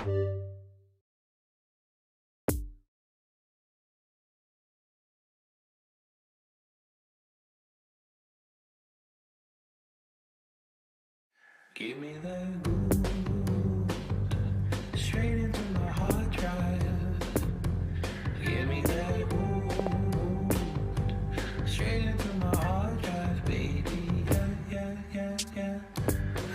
Give me that gold, straight into my hard drive. Give me that gold, straight into my hard drive, baby. Yeah.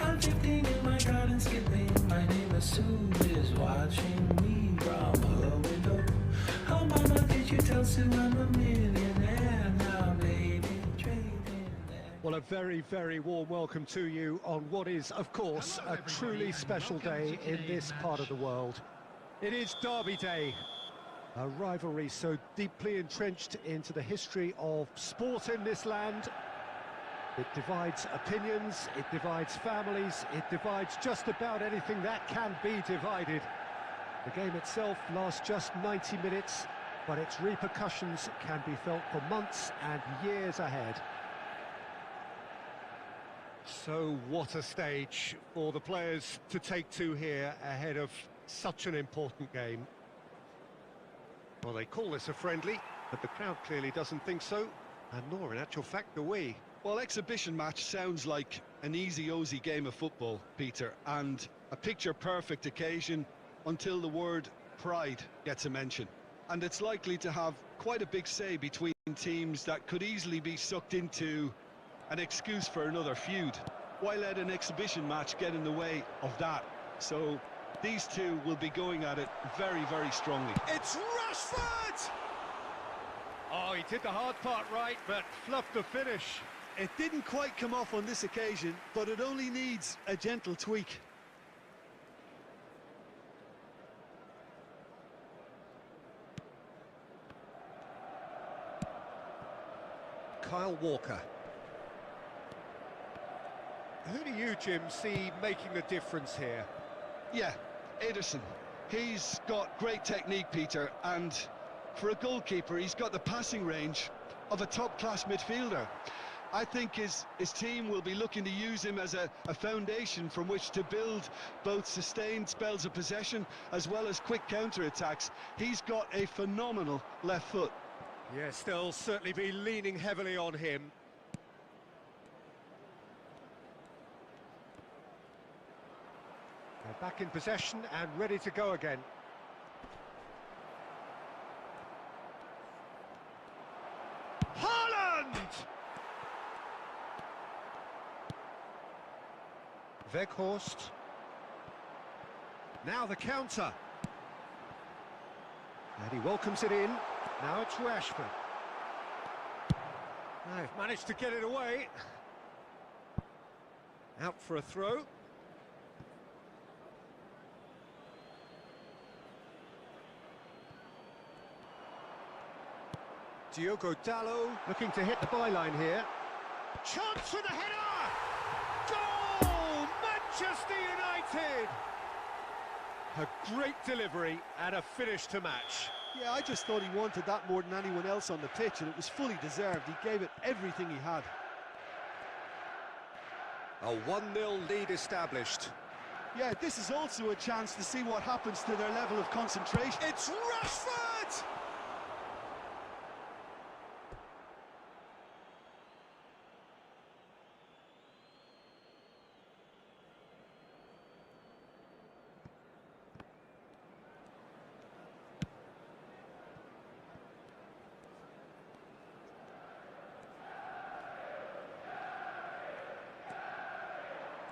I'm 15 in my garden skipping. My neighbor Sue is watching me from her window. Oh mama, did you tell Sue I'm a millionaire now, baby? Well, a very, very warm welcome to you on what is, of course, a truly special day in this part of the world. It is Derby Day, a rivalry so deeply entrenched into the history of sport in this land. It divides opinions, it divides families, it divides just about anything that can be divided. The game itself lasts just 90 minutes, but its repercussions can be felt for months and years ahead. So what a stage for the players to take to here ahead of such an important game. Well, they call this a friendly, but the crowd clearly doesn't think so, and nor in actual fact do we. Well, exhibition match sounds like an easy-ozy game of football, Peter, and a picture-perfect occasion until the word pride gets a mention. And it's likely to have quite a big say between teams that could easily be sucked into an excuse for another feud. Why let an exhibition match get in the way of that? So these two will be going at it very, very strongly. It's Rashford! Oh, he did the hard part right, but fluffed the finish. It didn't quite come off on this occasion, but it only needs a gentle tweak. Kyle Walker. Who do you, Jim, see making the difference here? Yeah, Ederson. He's got great technique, Peter, and for a goalkeeper, he's got the passing range of a top-class midfielder. I think his team will be looking to use him as a foundation from which to build both sustained spells of possession as well as quick counter-attacks. He's got a phenomenal left foot. Yes, they'll certainly be leaning heavily on him. They're back in possession and ready to go again. Haaland! Weghorst. Now the counter. And he welcomes it in. Now it's Rashford. They've managed to get it away. Out for a throw. Diogo Dalot looking to hit the byline here. Chance for the header! Goal! Manchester United! A great delivery and a finish to match. Yeah, I just thought he wanted that more than anyone else on the pitch, and it was fully deserved. He gave it everything he had. A 1-0 lead established. Yeah, this is also a chance to see what happens to their level of concentration. It's Rashford!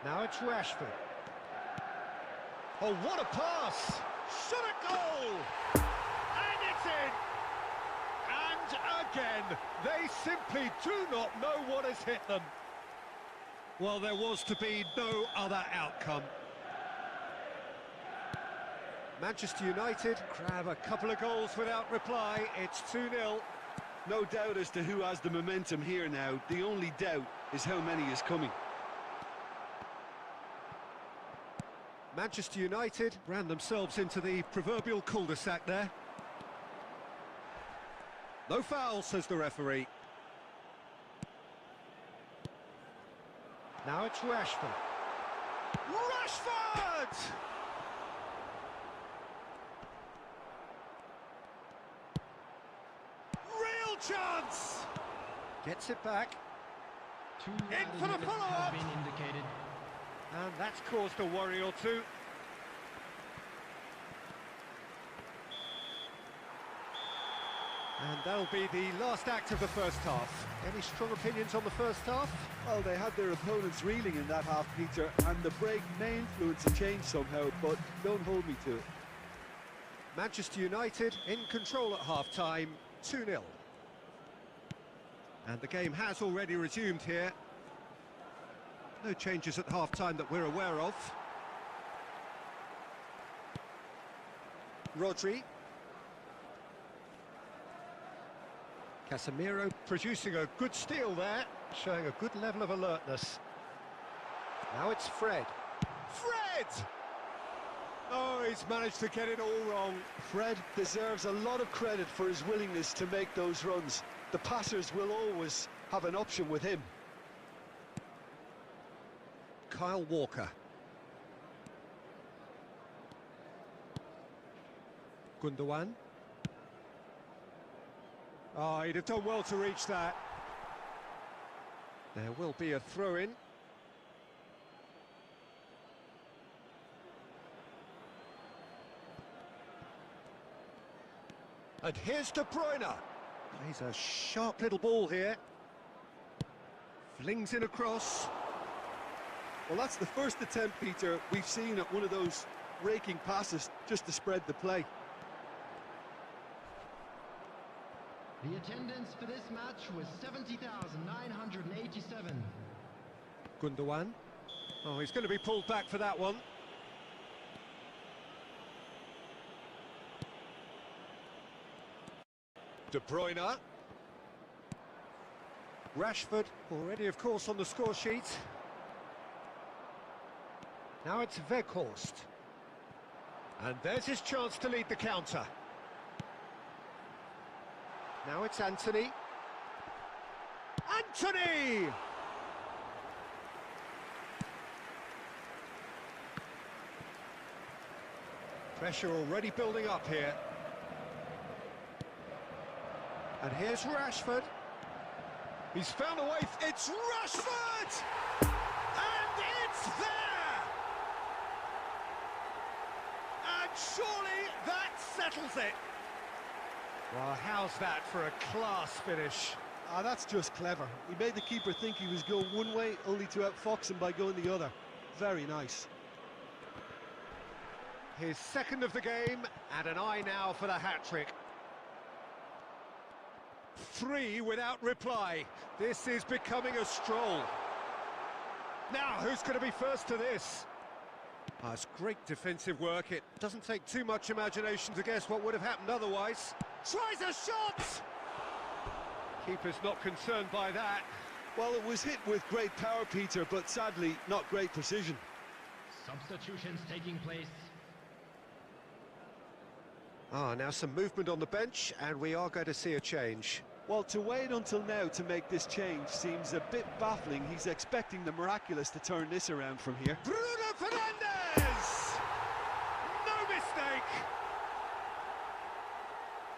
Now it's Rashford. Oh, what a pass! Shot a goal! And it's in! And again, they simply do not know what has hit them. Well, there was to be no other outcome. Manchester United grab a couple of goals without reply. It's 2-0. No doubt as to who has the momentum here now. The only doubt is how many is coming. Manchester United ran themselves into the proverbial cul-de-sac there. No foul, says the referee. Now it's Rashford. Rashford! chance! Gets it back. In for the follow-up! been indicated. And that's caused a worry or two. And that'll be the last act of the first half. Any strong opinions on the first half? Well, they had their opponents reeling in that half, Peter, and the break may influence a change somehow, but don't hold me to it. Manchester United in control at half-time, 2-0. And the game has already resumed here. No changes at half-time that we're aware of. Rodri. Casemiro producing a good steal there, showing a good level of alertness. Now it's Fred. Fred! Oh, he's managed to get it all wrong. Fred deserves a lot of credit for his willingness to make those runs. The passers will always have an option with him. Kyle Walker. Gundogan. Oh, he'd have done well to reach that. There will be a throw-in. And here's De Bruyne. He's a sharp little ball here. Flings in across. Well, that's the first attempt, Peter, we've seen at one of those raking passes just to spread the play. The attendance for this match was 70,987. Gundogan. Oh, he's going to be pulled back for that one. De Bruyne. Rashford, already, of course, on the score sheet. Now it's Weghorst. And there's his chance to lead the counter. Now it's Anthony. Anthony! Pressure already building up here. And here's Rashford. He's found a way. It's Rashford! And it's there! And surely that settles it. Well, how's that for a class finish? Ah, that's just clever. He made the keeper think he was going one way, only to outfox him by going the other. Very nice. His second of the game, and an eye now for the hat-trick. 3 without reply. This is becoming a stroll. Now, who's going to be first to this? Oh, it's great defensive work. It doesn't take too much imagination to guess what would have happened otherwise. Tries a shot! Keeper's not concerned by that. Well, it was hit with great power, Peter, but sadly, not great precision. Substitutions taking place. Ah, now some movement on the bench, and we are going to see a change. Well, to wait until now to make this change seems a bit baffling. He's expecting the miraculous to turn this around from here. Bruno Fernandes! No mistake!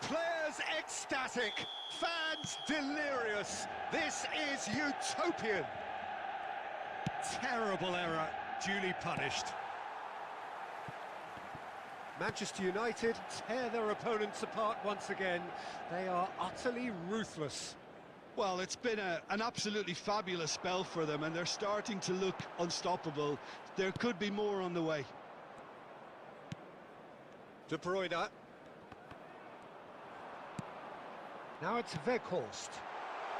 Players ecstatic, fans delirious. This is utopian. Terrible error, duly punished. Manchester United tear their opponents apart once again. They are utterly ruthless. Well, it's been an absolutely fabulous spell for them, and they're starting to look unstoppable. There could be more on the way. De Bruyne. Now it's Weghorst.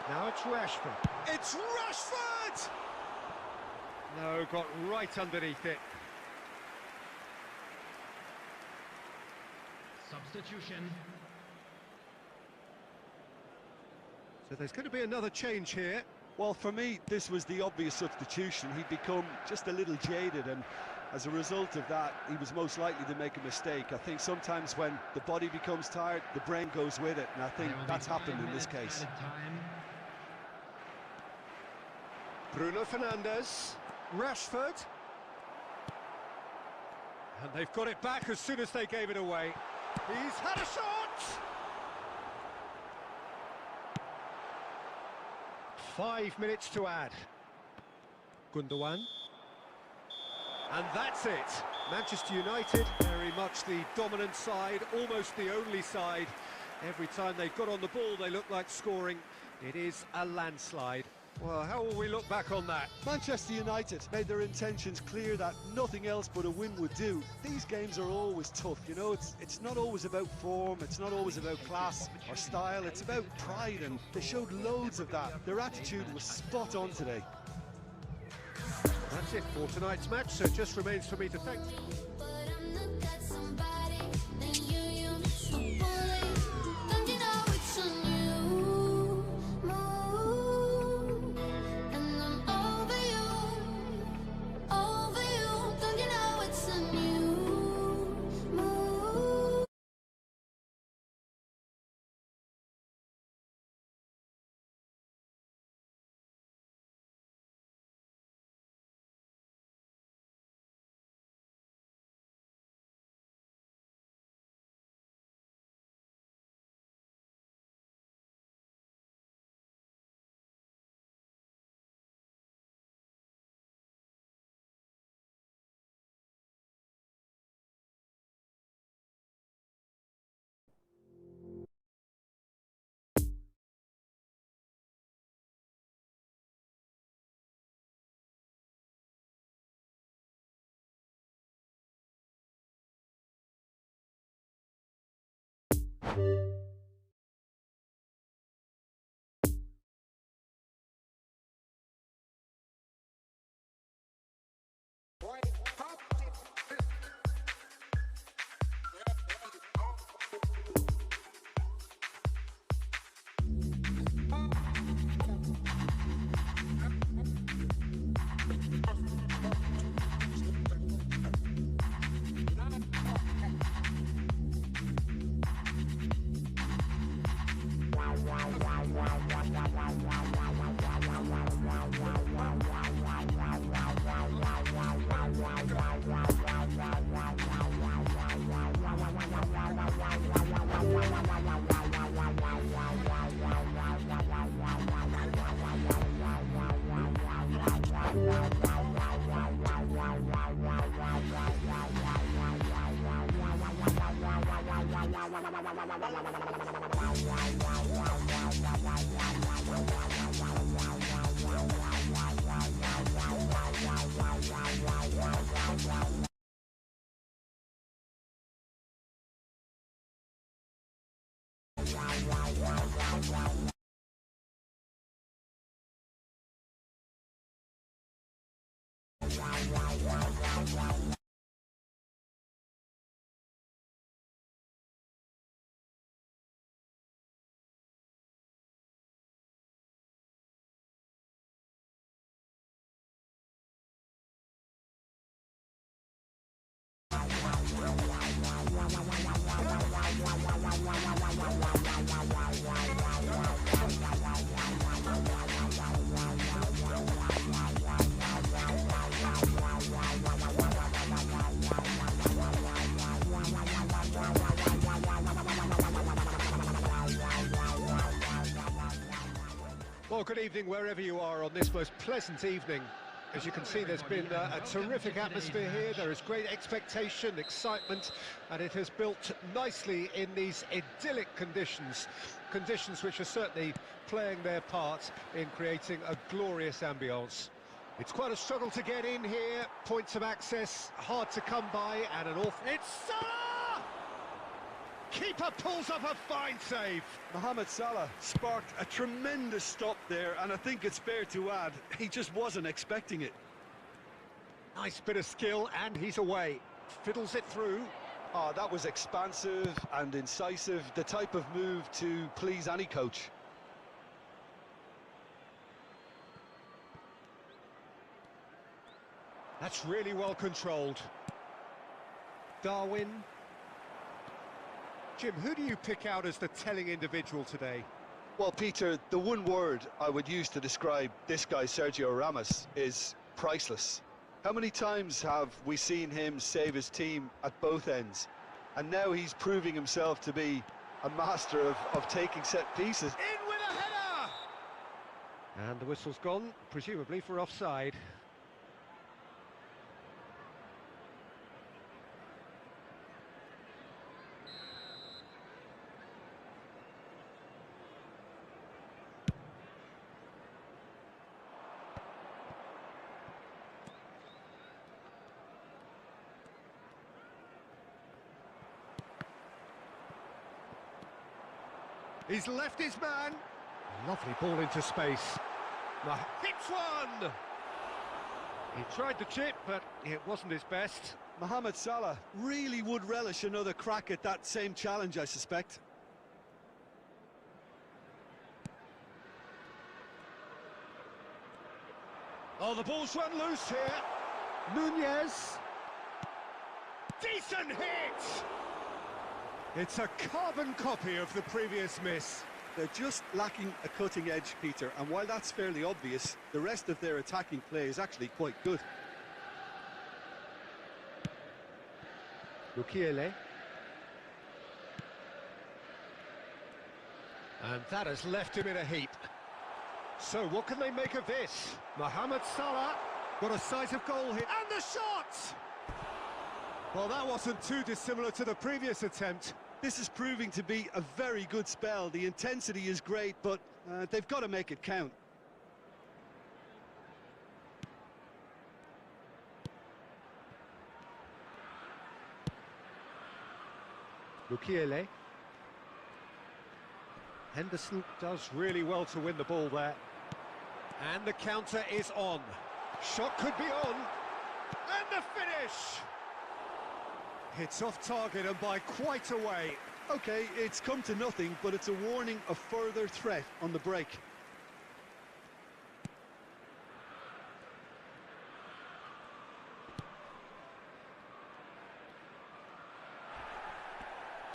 Now it's Rashford. It's Rashford! No, got right underneath it. Substitution. So there's going to be another change here. Well, for me, this was the obvious substitution. He'd become just a little jaded, and as a result of that, he was most likely to make a mistake. I think sometimes when the body becomes tired, the brain goes with it, and I think that's happened in this case. Bruno Fernandes, Rashford. And they've got it back as soon as they gave it away. He's had a shot! 5 minutes to add. Gundogan. And that's it. Manchester United, very much the dominant side, almost the only side. Every time they got on the ball, they looked like scoring. It is a landslide. Well, how will we look back on that? Manchester United made their intentions clear that nothing else but a win would do. These games are always tough, you know, it's not always about form, it's not always about class or style, it's about pride, and they showed loads of that. Their attitude was spot on today. That's it for tonight's match, so it just remains for me to thank you. Well, good evening wherever you are on this most pleasant evening. As you can see, there's been a terrific atmosphere here. There is great expectation, excitement, and it has built nicely in these idyllic conditions. Conditions which are certainly playing their part in creating a glorious ambience. It's quite a struggle to get in here. Points of access hard to come by, and an awful... It's Salah! Keeper pulls up a fine save. Mohamed Salah sparked a tremendous stop there, and I think it's fair to add, he just wasn't expecting it. Nice bit of skill, and he's away. Fiddles it through. Oh, that was expansive and incisive, the type of move to please any coach. That's really well controlled. Darwin. Jim, who do you pick out as the telling individual today? Well, Peter, the one word I would use to describe this guy, Sergio Ramos, is priceless. How many times have we seen him save his team at both ends? And now he's proving himself to be a master of taking set pieces. In with a header! And the whistle's gone, presumably for offside. He's left his man. Lovely ball into space. Hits one! He tried the chip, but it wasn't his best. Mohamed Salah really would relish another crack at that same challenge, I suspect. Oh, the ball's run loose here. Nunez. Decent hit! It's a carbon copy of the previous miss. They're just lacking a cutting edge, Peter, and while that's fairly obvious, the rest of their attacking play is actually quite good. Mukiele. And that has left him in a heap. So what can they make of this? Mohamed Salah got a sight of goal here. And the shot! Well, that wasn't too dissimilar to the previous attempt. This is proving to be a very good spell. The intensity is great, but they've got to make it count. Mukiele. Henderson does really well to win the ball there. And the counter is on. Shot could be on. And the finish! It's off target and by quite a way. Okay, it's come to nothing, but it's a warning of further threat on the break.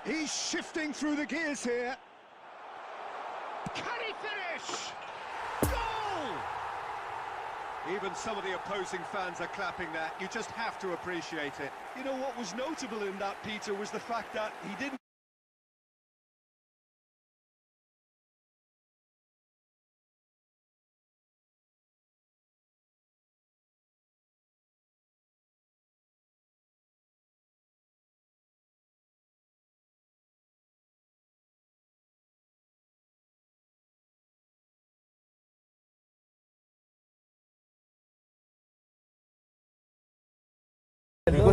He's shifting through the gears here. Can he finish? Goal! Even some of the opposing fans are clapping that. You just have to appreciate it. You know, what was notable in that, Peter, was the fact that he didn't...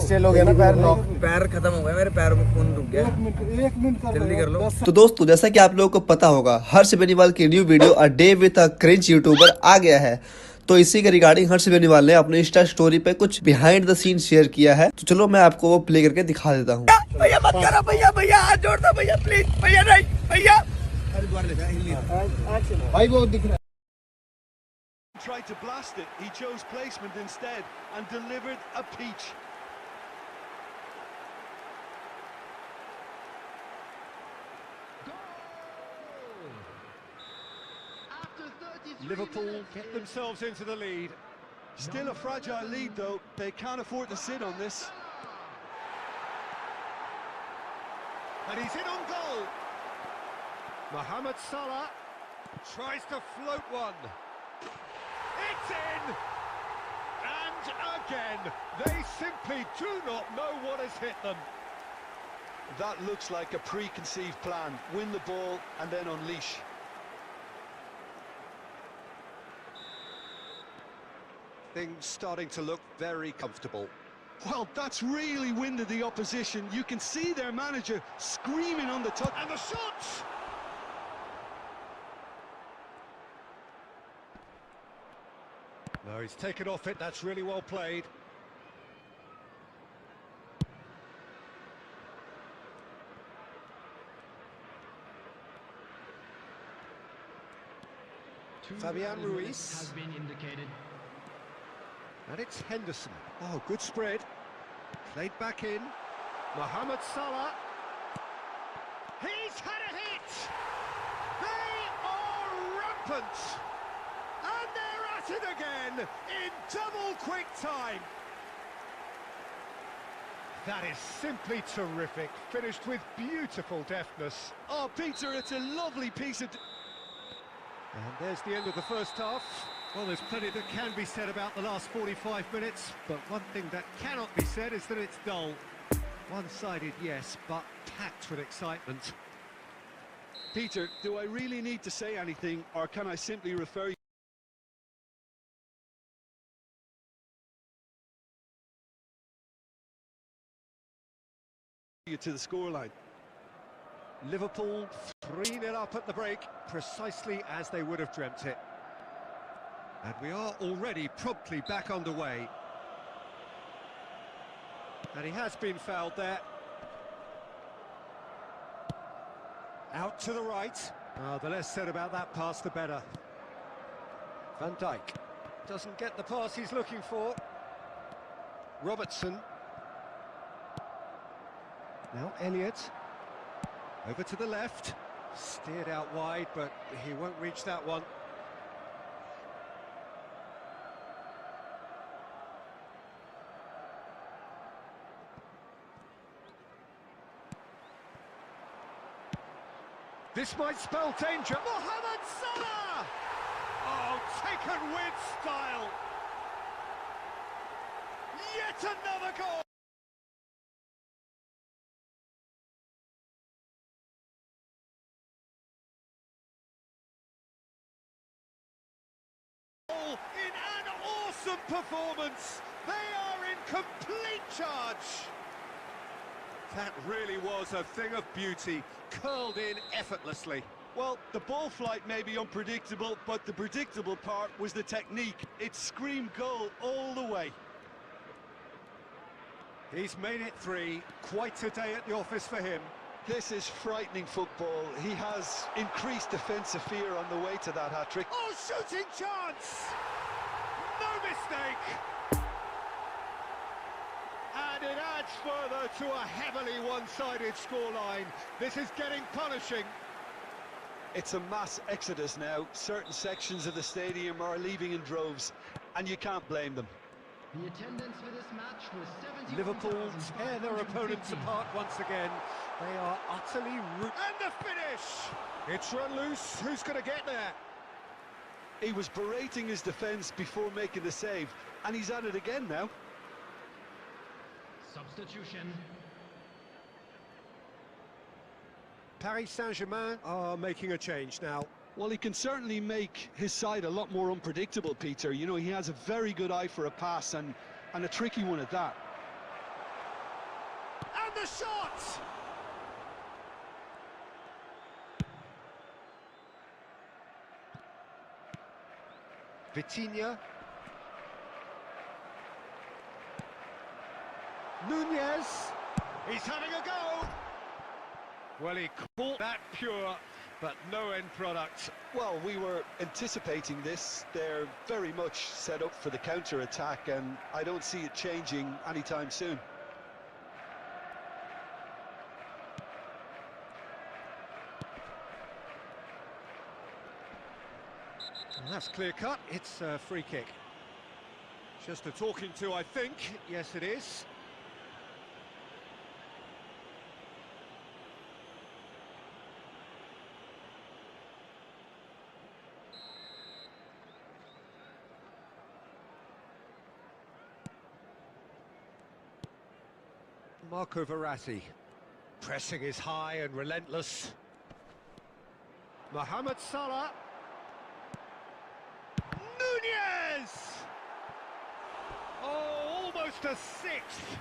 sell हो गया ना पैर खत्म हो गया मेरे पैर में खून रुक गया एक मिनट जल्दी कर लो। तो दोस्तों जैसा कि आप लोगों को पता होगा हर्ष बेनीवाल की new video a day with a cringe YouTuber आ गया है। तो इसी के रिगार्डिंग हर्ष बेनीवाल ने अपने इंस्टा स्टोरी पे कुछ बिहाइंड द सीन शेयर किया है। तो चलो मैं आपको वो प्ले करके दिखा देता हूँ। भैया मत करो भैया भैया हाथ जोड़ता भैया प्लीज भैया नहीं भैया भाई वो दिख रहा है। Tried to blast it, he chose placement instead and delivered a peach. Liverpool get themselves into the lead. Still a fragile lead though, they can't afford to sit on this. And he's in on goal. Mohamed Salah tries to float one. It's in! And again, they simply do not know what has hit them. That looks like a preconceived plan. Win the ball and then unleash. Things starting to look very comfortable. Well, that's really winded the opposition. You can see their manager screaming on the touch. And the shot! No, he's taken off it. That's really well played. Fabian Ruiz. Has been indicated. And it's Henderson. Oh, good spread. Played back in. Mohamed Salah. He's had a hit! They are rampant! And they're at it again in double quick time. That is simply terrific. Finished with beautiful deftness. Oh, Peter, it's a lovely piece of... And there's the end of the first half. Well, there's plenty that can be said about the last 45 minutes, but one thing that cannot be said is that it's dull. One-sided, yes, but packed with excitement. Peter, do I really need to say anything, or can I simply refer you to the scoreline? Liverpool 3-0 up at the break, precisely as they would have dreamt it. And we are already promptly back underway. And he has been fouled there. Out to the right. The less said about that pass, the better. Van Dijk doesn't get the pass he's looking for. Robertson. Now Elliott. Over to the left. Steered out wide, but he won't reach that one. This might spell danger. Mohamed Salah! Oh, taken with style. Yet another goal. In an awesome performance. They are in complete charge. That really was a thing of beauty, curled in effortlessly. Well, the ball flight may be unpredictable, but the predictable part was the technique. It screamed goal all the way. He's made it 3. Quite a day at the office for him. This is frightening football. He has increased defensive fear on the way to that hat-trick. Oh, shooting chance! No mistake! And it adds further to a heavily one-sided scoreline. This is getting punishing. It's a mass exodus now. Certain sections of the stadium are leaving in droves, and you can't blame them. The attendance for this match was 70. Liverpool tear their opponents apart once again. They are utterly and the finish! It's run loose. Who's going to get there? He was berating his defence before making the save, and he's at it again now. Substitution. Paris Saint-Germain are making a change now. Well, he can certainly make his side a lot more unpredictable, Peter. You know, he has a very good eye for a pass, and a tricky one at that. And the shot! Vitinha. Nunez. He's having a go. Well, he caught that pure, but no end product. Well, we were anticipating this. They're very much set up for the counter-attack, and I don't see it changing anytime soon. Well, that's clear-cut. It's a free kick. Just a talking to, I think. Yes, it is. Marco Verratti. Pressing is high and relentless. Mohamed Salah. Nunez! Oh, almost a sixth.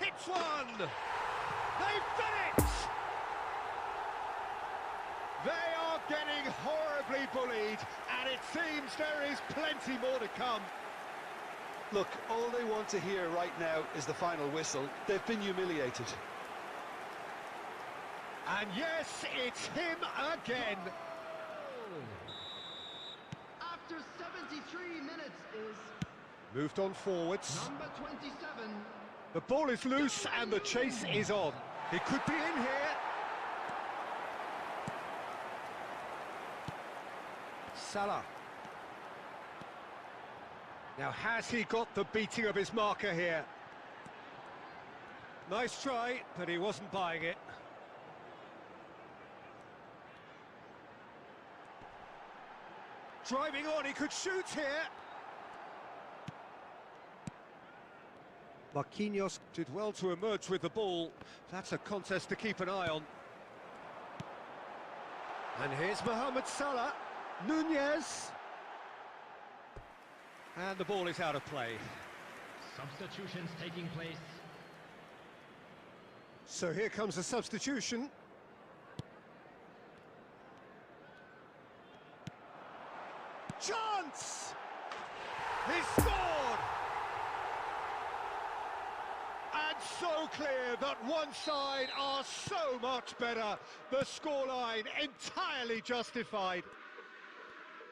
Hits one! They've done it! They are getting horribly bullied, and it seems there is plenty more to come. Look, all they want to hear right now is the final whistle. They've been humiliated. And yes, it's him again. After 73 minutes is Moved on forwards. number 27. The ball is loose and the chase is on. He could be in here. Salah. Now, has he got the beating of his marker here? Nice try, but he wasn't buying it. Driving on, he could shoot here. Marquinhos did well to emerge with the ball. That's a contest to keep an eye on. And here's Mohamed Salah. Nunez. And the ball is out of play. Substitutions taking place. So here comes a substitution. Chance! He scored! And so clear that one side are so much better. The scoreline entirely justified.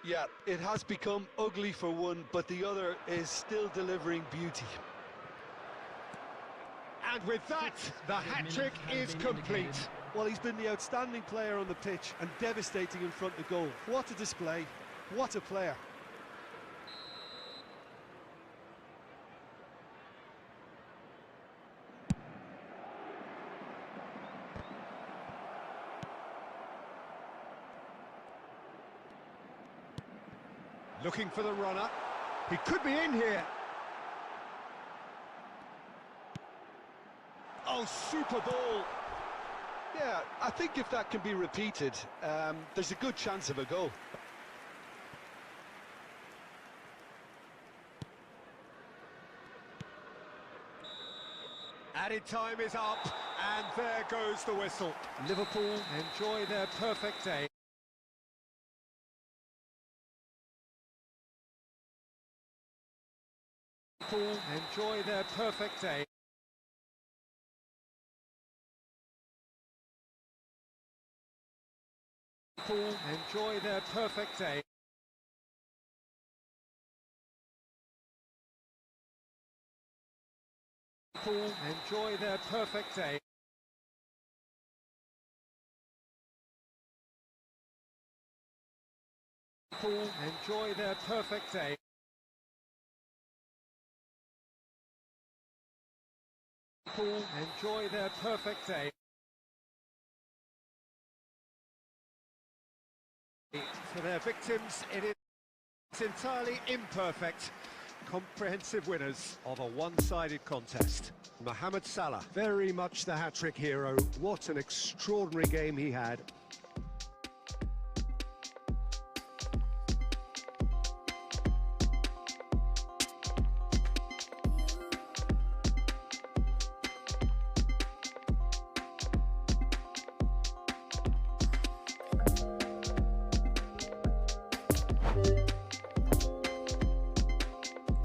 Yeah, it has become ugly for one, but the other is still delivering beauty. And with that, the hat-trick is complete. Well, he's been the outstanding player on the pitch and devastating in front of goal. What a display, what a player. Looking for the runner. He could be in here. Oh, super ball. Yeah, I think if that can be repeated, there's a good chance of a goal. Added time is up, and there goes the whistle. Liverpool enjoy their perfect day. Liverpool enjoy their perfect day. Liverpool enjoy their perfect day. Liverpool enjoy their perfect day. Liverpool enjoy their perfect day. Liverpool enjoy their perfect day. For their victims, it is entirely imperfect. Comprehensive winners of a one-sided contest. Mohamed Salah, very much the hat-trick hero. What an extraordinary game he had.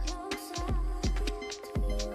Closer to you.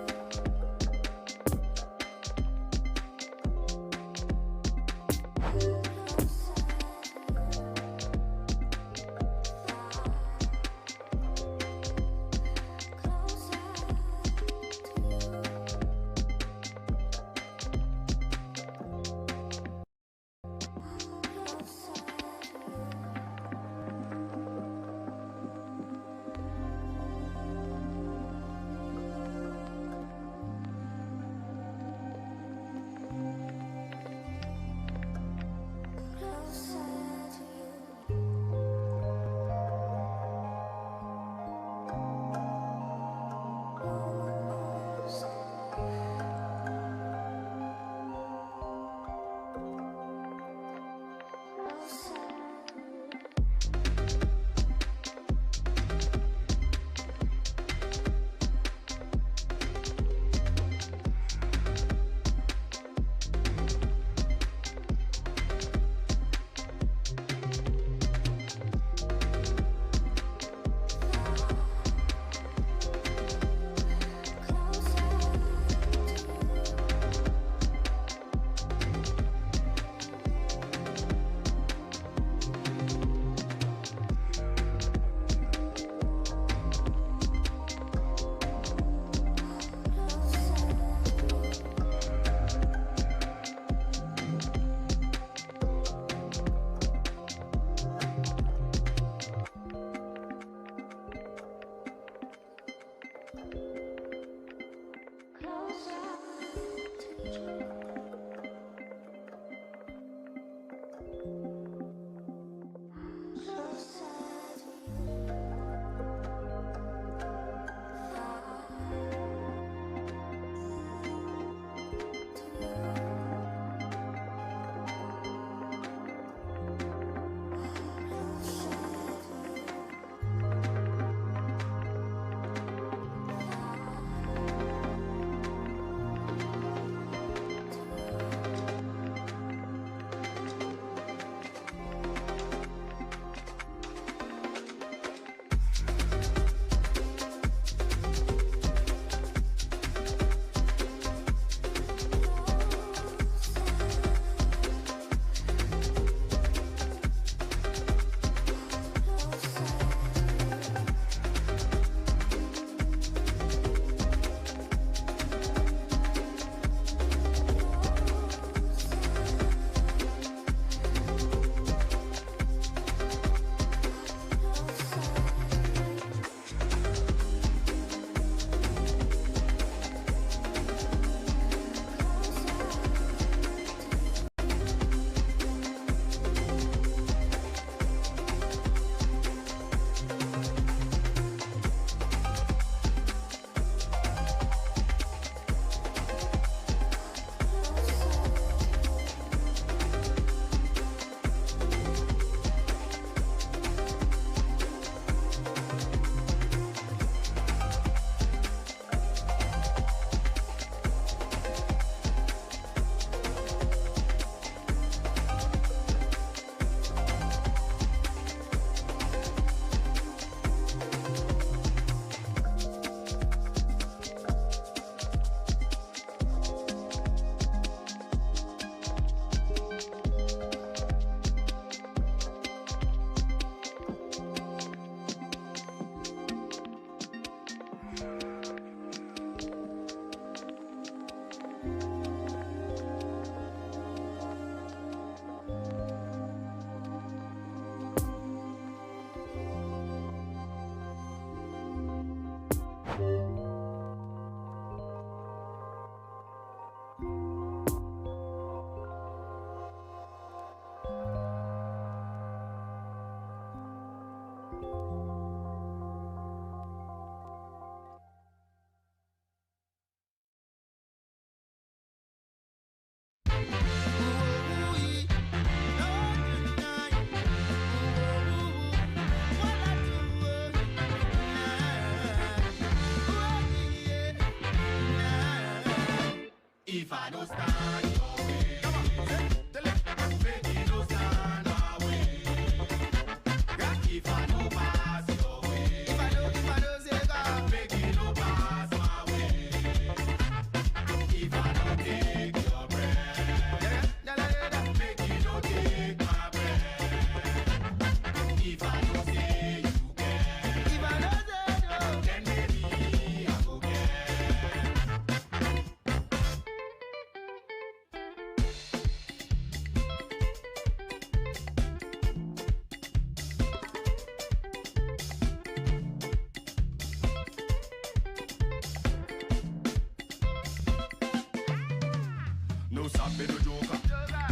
No sabi no joker.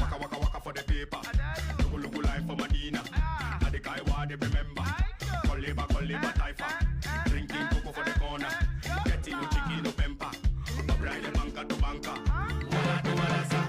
Waka waka waka for the paper. Look life for Medina. And the guy want to remember. Coliba taifa. Drinking cocoa for the corner. Getting no chicken no pemper. Upright the banker to banker. Wala to wala sa.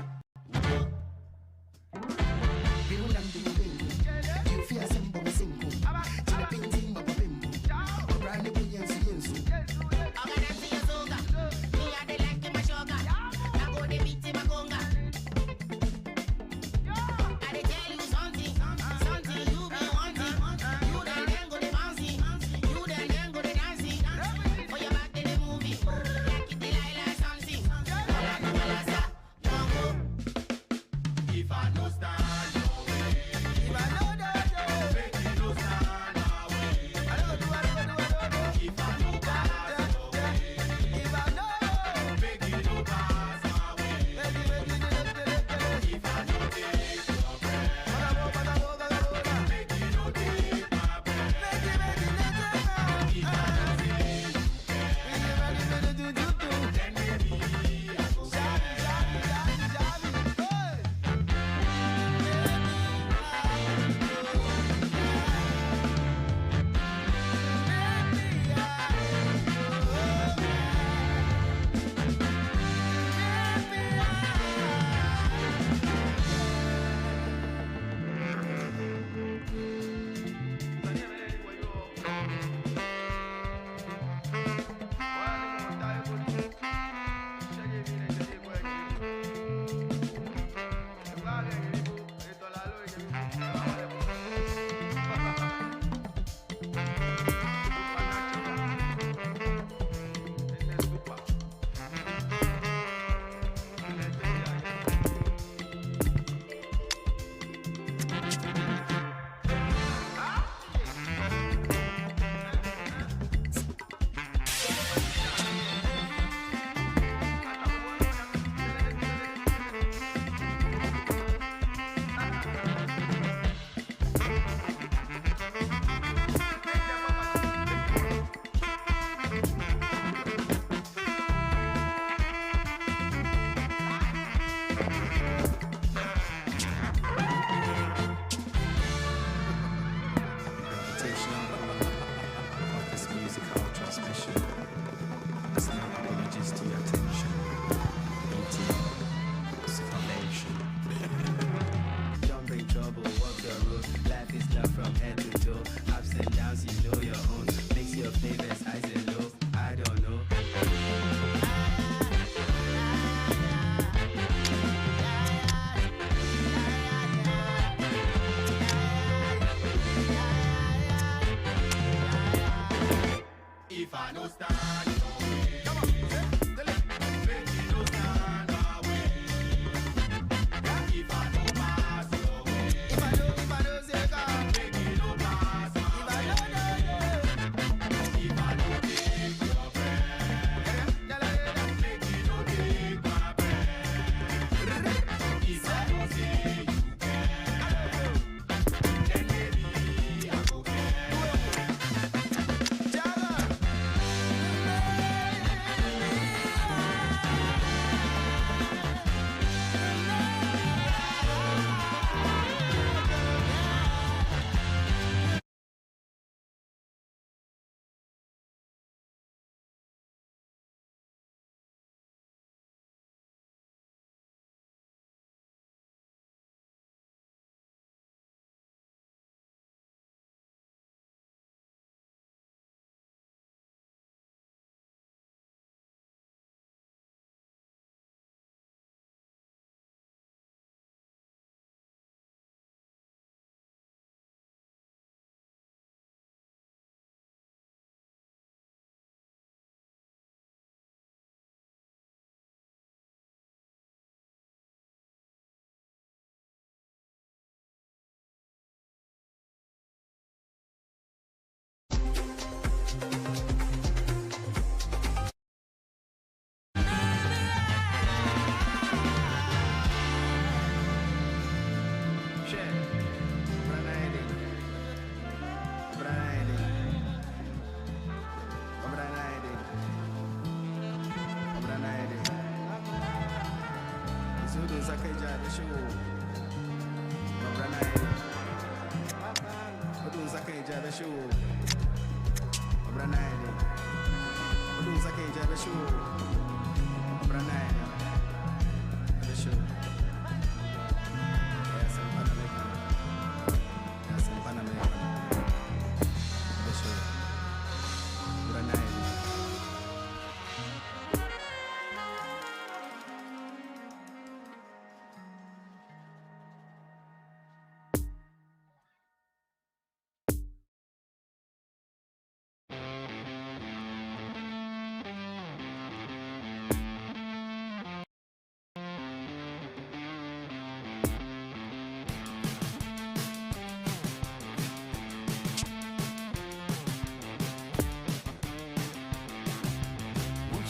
Once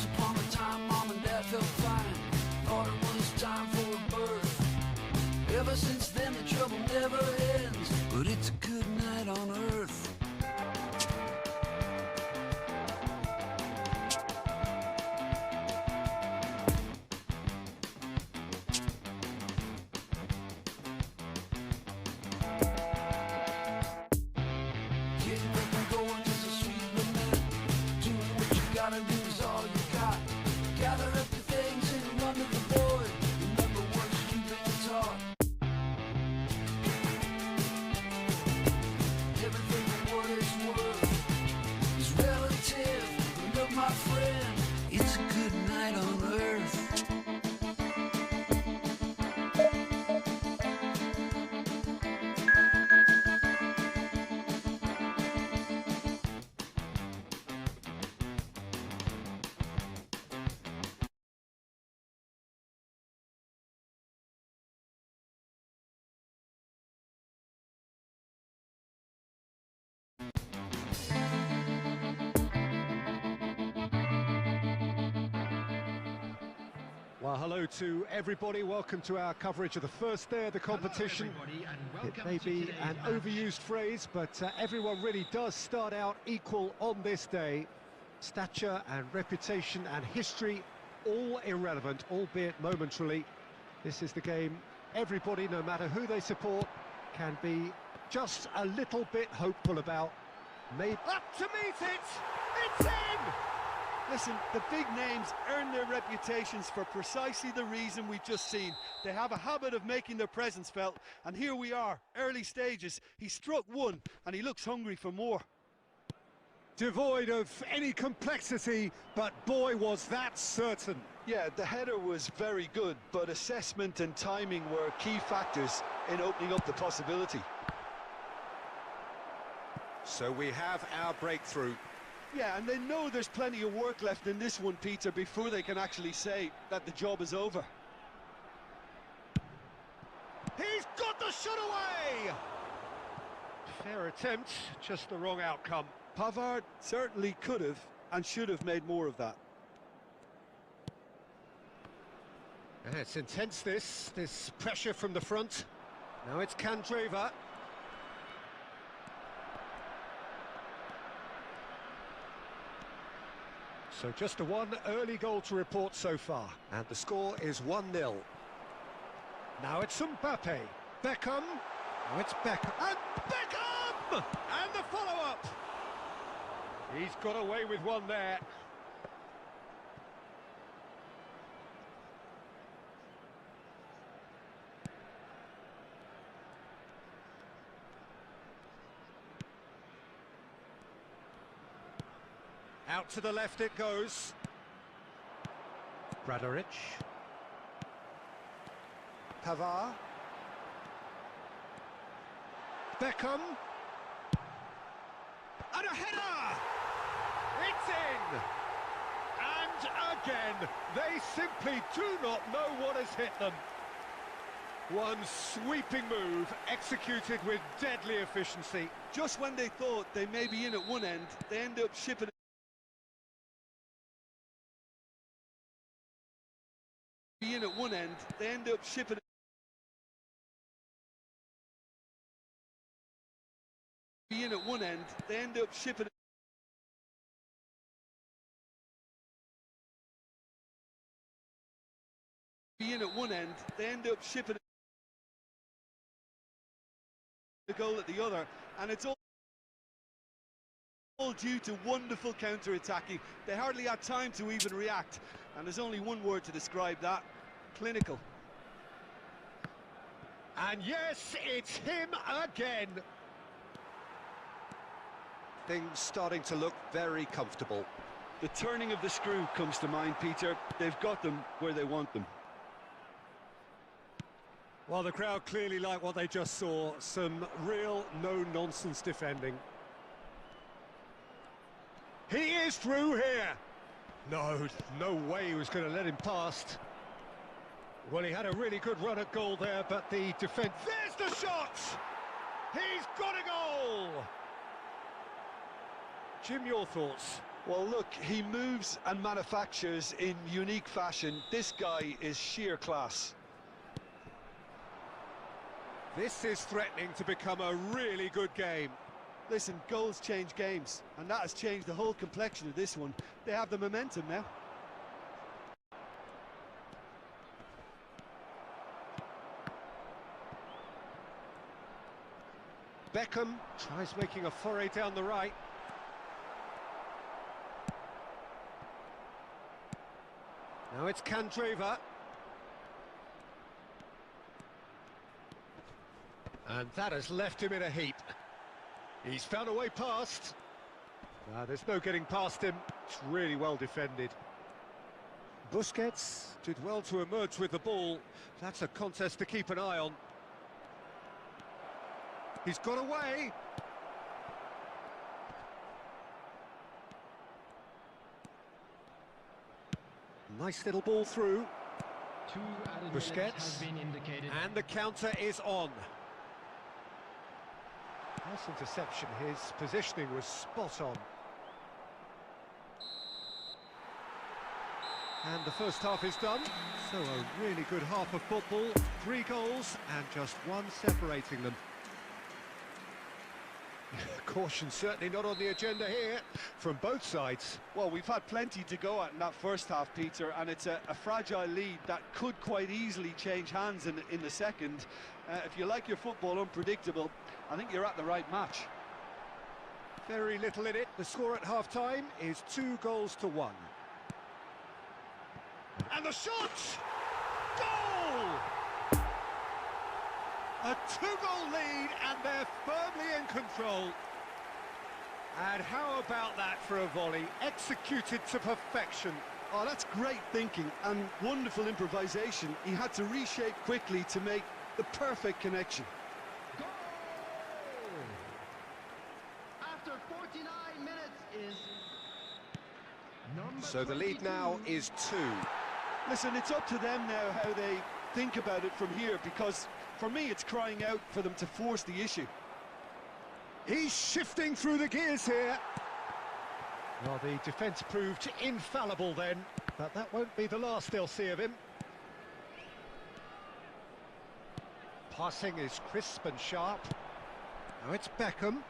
upon a time, mom and dad felt fine. Thought it was time for a birth. Ever since then, the trouble never ends. But it's a good night on earth. Getting up and going is a sweet lament. Doing what you gotta do is all you got. Gather up the things and run to the board. Remember what you've been taught. Everything for what it's worth is relative. But look, my friend, it's a good night on earth. Well, hello to everybody. Welcome to our coverage of the first day of the competition. It may be an overused phrase, but everyone really does start out equal on this day. Stature and reputation and history, all irrelevant, albeit momentarily. This is the game everybody, no matter who they support, can be just a little bit hopeful about. Maybe up to meet it! It's in! Listen, the big names earn their reputations for precisely the reason we've just seen. They have a habit of making their presence felt, and here we are, early stages. He struck one, and he looks hungry for more. Devoid of any complexity, but boy was that certain. Yeah, the header was very good, but assessment and timing were key factors in opening up the possibility. So we have our breakthrough. Yeah, and they know there's plenty of work left in this one, Peter, before they can actually say that the job is over. He's got the shot away! Fair attempt, just the wrong outcome. Pavard certainly could have and should have made more of that. It's intense, this pressure from the front. Now it's Kandreva. So just a one early goal to report so far, and the score is 1-0. Now it's Mbappe. Beckham. Now it's Beckham. And Beckham! And the follow-up! He's got away with one there. Out to the left it goes. Bradaric. Pavard. Beckham. And a header! It's in! And again, they simply do not know what has hit them. One sweeping move, executed with deadly efficiency. Just when they thought they may be in at one end, they end up shipping in at one end, they end up shipping in at one end, they end up shipping in at one end, they end up shipping the goal at the other, and it's All due to wonderful counter-attacking. They hardly had time to even react. And there's only one word to describe that: clinical. And yes, it's him again. Things starting to look very comfortable. The turning of the screw comes to mind, Peter. They've got them where they want them. Well, the crowd clearly like what they just saw. Some real no-nonsense defending. He is through here. No way he was going to let him past. Well, he had a really good run at goal there, but the defence... There's the shot! He's got a goal! Jim, your thoughts? Well, look, he moves and manufactures in unique fashion. This guy is sheer class. This is threatening to become a really good game. Listen, goals change games, and that has changed the whole complexion of this one. They have the momentum now. Beckham tries making a foray down the right. Now it's Candreva. And that has left him in a heap. He's found a way past. There's no getting past him. It's really well defended. Busquets did well to emerge with the ball. That's a contest to keep an eye on. He's got away. Nice little ball through. 2 added minutes Busquets. has been indicated. And the counter is on. Nice interception. His positioning was spot on. And the first half is done. So a really good half of football. 3 goals and just 1 separating them. Caution certainly not on the agenda here from both sides. Well, we've had plenty to go at in that first half, Peter, and it's a fragile lead that could quite easily change hands in the second. If you like your football unpredictable, I think you're at the right match. Very little in it. The score at half-time is 2-1. And the shot! Goal! A 2-goal lead, and they're firmly in control. And how about that for a volley? Executed to perfection. Oh, that's great thinking and wonderful improvisation. He had to reshape quickly to make the perfect connection. Goal! After 49 minutes is number So the lead 22. now is 2. Listen, it's up to them now how they think about it from here, because for me it's crying out for them to force the issue. He's shifting through the gears here. Well, the defence proved infallible then, but that won't be the last they'll see of him. Passing is crisp and sharp. Now it's Beckham.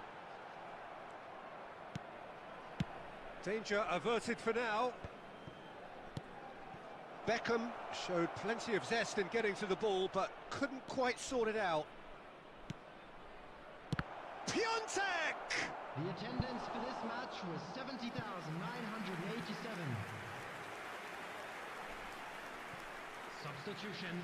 Danger averted for now. Beckham showed plenty of zest in getting to the ball, but couldn't quite sort it out. Piontek! The attendance for this match was 70,987. Substitution.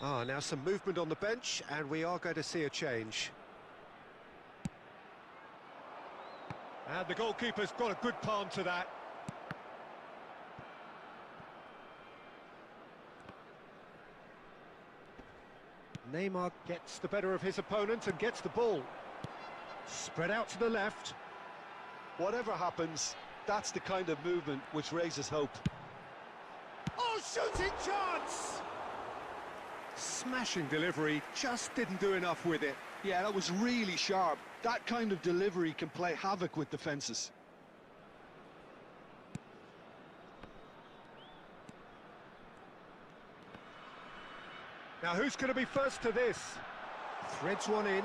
Now some movement on the bench, and we are going to see a change. And the goalkeeper's got a good palm to that. Neymar gets the better of his opponent and gets the ball. Spread out to the left. Whatever happens, that's the kind of movement which raises hope. Oh, shooting chance! Smashing delivery, just didn't do enough with it. Yeah, that was really sharp. That kind of delivery can play havoc with defences. Now who's going to be first to this? Threads one in.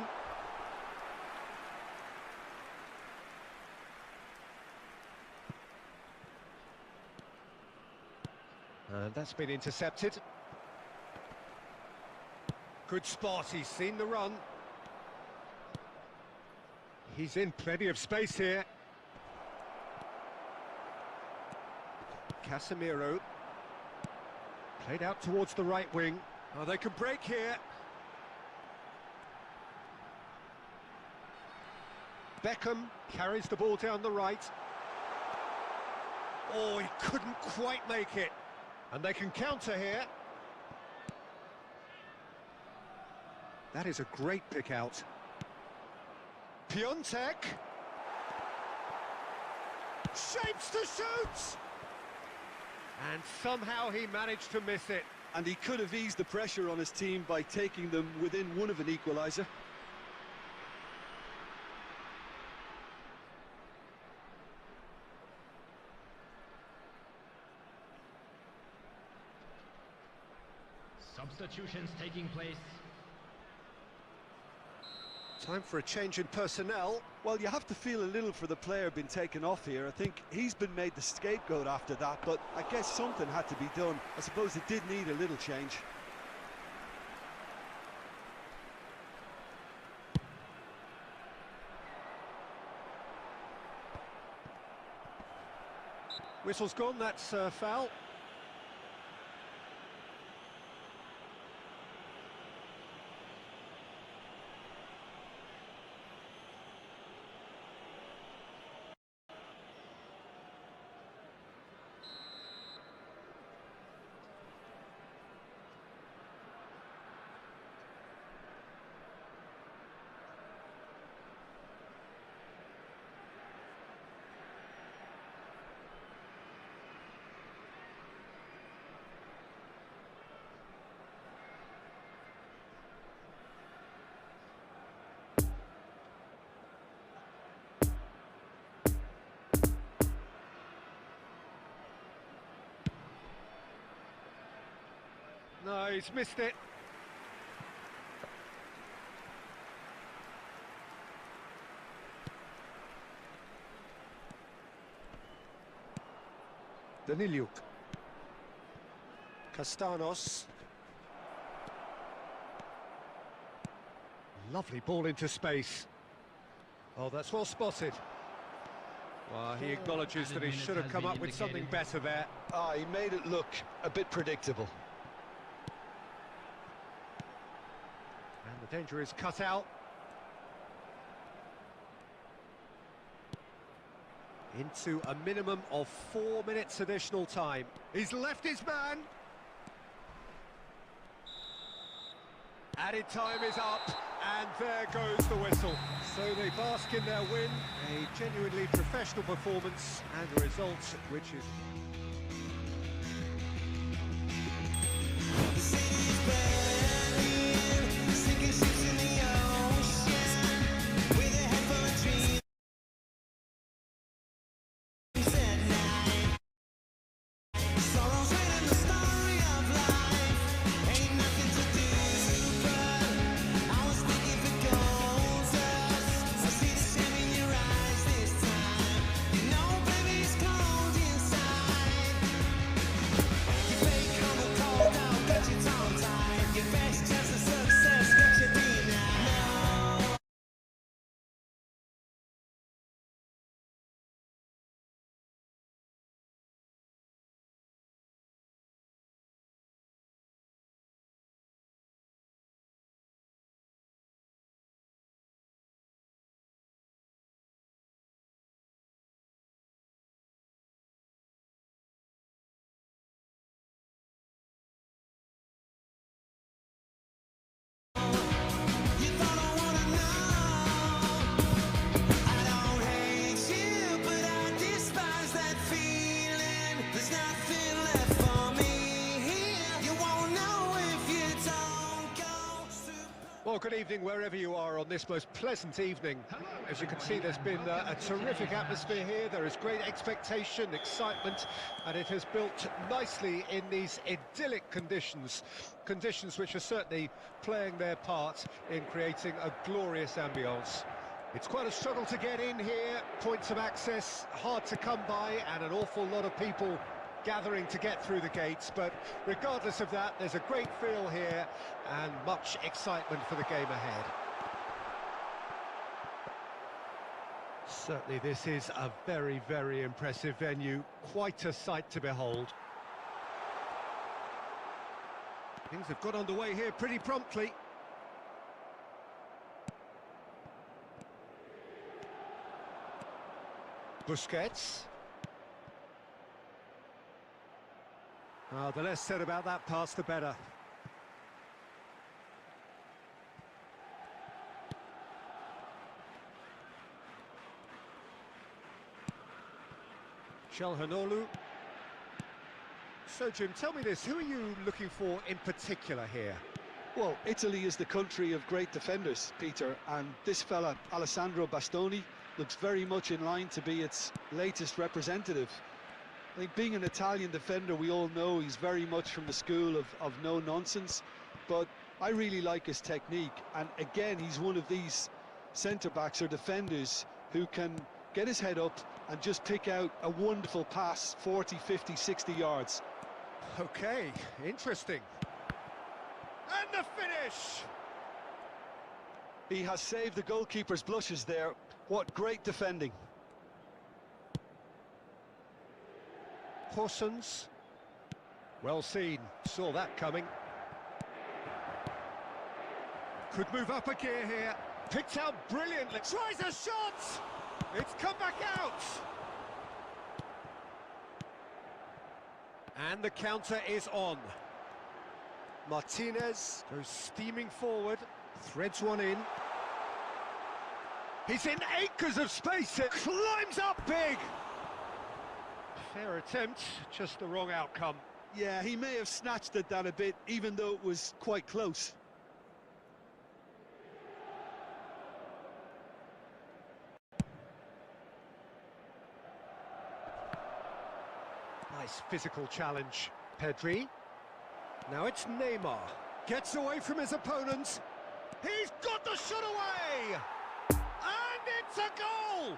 And that's been intercepted. Good spot, he's seen the run. He's in plenty of space here. Casemiro. Played out towards the right wing. Oh, they can break here. Beckham carries the ball down the right. Oh, he couldn't quite make it. And they can counter here. That is a great pick out. Piontek. Shapes to shoot! And somehow he managed to miss it. And he could have eased the pressure on his team by taking them within one of an equaliser. Substitutions taking place. Time for a change in personnel. Well, you have to feel a little for the player being taken off here. I think he's been made the scapegoat after that, but I guess something had to be done. I suppose it did need a little change. Whistle's gone, that's a foul. No, he's missed it. Daniliuk. Castanos. Lovely ball into space. Oh, that's well spotted. Well, he acknowledges that he should have come up with something better there. He made it look a bit predictable. And the danger is cut out. Into a minimum of 4 minutes additional time. He's left his man. Added time is up, and there goes the whistle. So they bask in their win, a genuinely professional performance, and a result which is... Well, good evening wherever you are on this most pleasant evening. As you can see, there's been a terrific atmosphere here. There is great expectation, excitement, and it has built nicely in these idyllic conditions. Conditions which are certainly playing their part in creating a glorious ambience. It's quite a struggle to get in here, points of access hard to come by, and an awful lot of people gathering to get through the gates, but regardless of that, there's a great feel here and much excitement for the game ahead. Certainly this is a very, very impressive venue. Quite a sight to behold. Things have got underway here pretty promptly. Busquets. The less said about that pass, the better. Çalhanoğlu. So, Jim, tell me this, who are you looking for in particular here? Well, Italy is the country of great defenders, Peter, and this fella, Alessandro Bastoni, looks very much in line to be its latest representative. I think being an Italian defender, we all know he's very much from the school of no-nonsense, but I really like his technique, and again, he's one of these centre-backs or defenders who can get his head up and just pick out a wonderful pass, 40, 50, 60 yards. Okay, interesting. And the finish! He has saved the goalkeeper's blushes there. What great defending. Horsens. Well seen, saw that coming. Could move up a gear here. Picked out brilliantly. Tries a shot! It's come back out! And the counter is on. Martinez goes steaming forward, threads one in. He's in acres of space, it climbs up big! Fair attempt, just the wrong outcome. Yeah, he may have snatched at that a bit, even though it was quite close. Nice physical challenge. Pedri. Now it's Neymar. Gets away from his opponents. He's got the shot away! And it's a goal!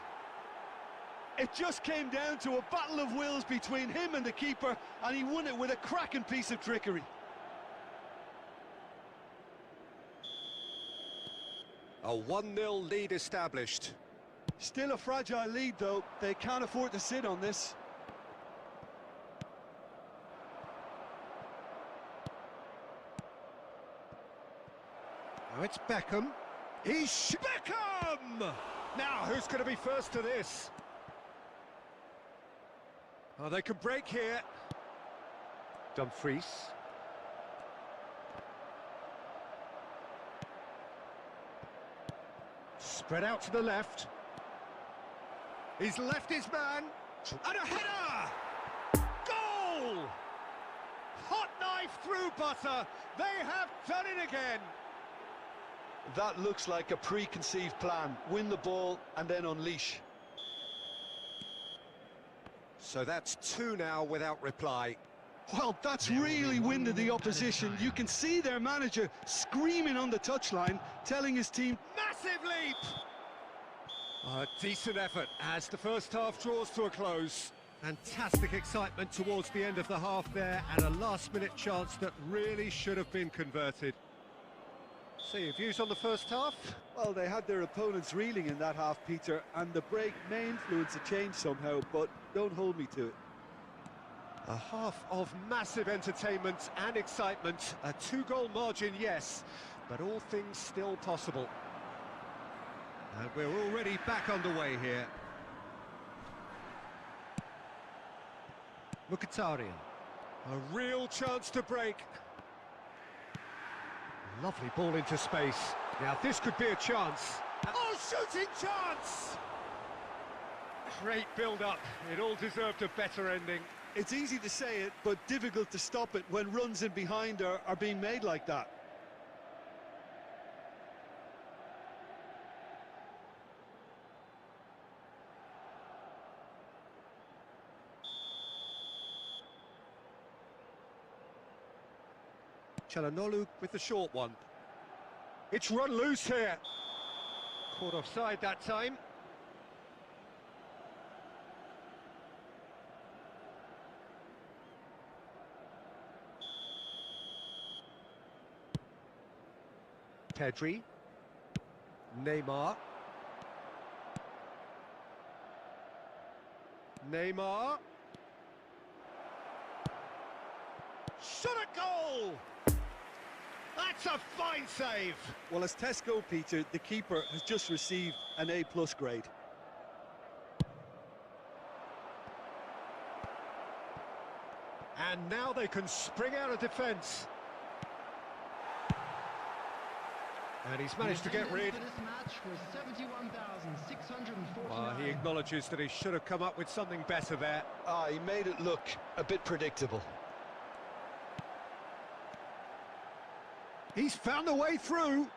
It just came down to a battle of wills between him and the keeper, and he won it with a cracking piece of trickery. A 1-0 lead established. Still a fragile lead, though. They can't afford to sit on this. Now it's Beckham. Beckham! Now, who's going to be first to this? Oh, they can break here. Dumfries. Spread out to the left. He's left his man. And a header! Goal! Hot knife through butter. They have done it again. That looks like a preconceived plan. Win the ball and then unleash. So that's 2 now without reply. Well, that's really winded the opposition. You can see their manager screaming on the touchline, telling his team... Massive leap! A decent effort as the first half draws to a close. Fantastic excitement towards the end of the half there, and a last-minute chance that really should have been converted. So, your views on the first half? Well, they had their opponents reeling in that half, Peter, and the break may influence a change somehow, but don't hold me to it. A half of massive entertainment and excitement. A 2-goal margin, yes, but all things still possible. And we're already back underway here. Mkhitaryan. A real chance to break. Lovely ball into space. Now this could be a chance. Oh, shooting chance! Great build-up. It all deserved a better ending. It's easy to say it, but difficult to stop it when runs in behind are being made like that. Çalhanoğlu with the short one. It's run loose here. Caught offside that time. Pedri. Neymar. Neymar. Shot at goal! That's a fine save. Well, as Pes Cow, Peter, the keeper has just received an A+ grade. And now they can spring out of defence. And he's managed to get rid. For this match was 71,649. He acknowledges that he should have come up with something better there. He made it look a bit predictable. He's found a way through.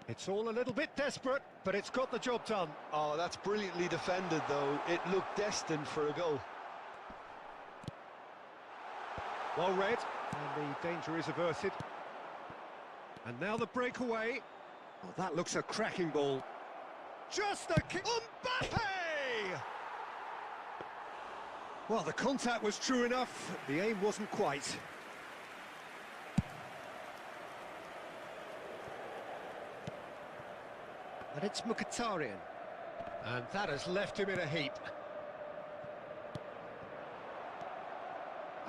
It's all a little bit desperate, but it's got the job done. Oh, that's brilliantly defended, though. It looked destined for a goal. Well read, and the danger is averted. And now the breakaway. Oh, that looks a cracking ball. Just a kick. Mbappe! Well, the contact was true enough. The aim wasn't quite. And it's Mkhitaryan. And that has left him in a heap.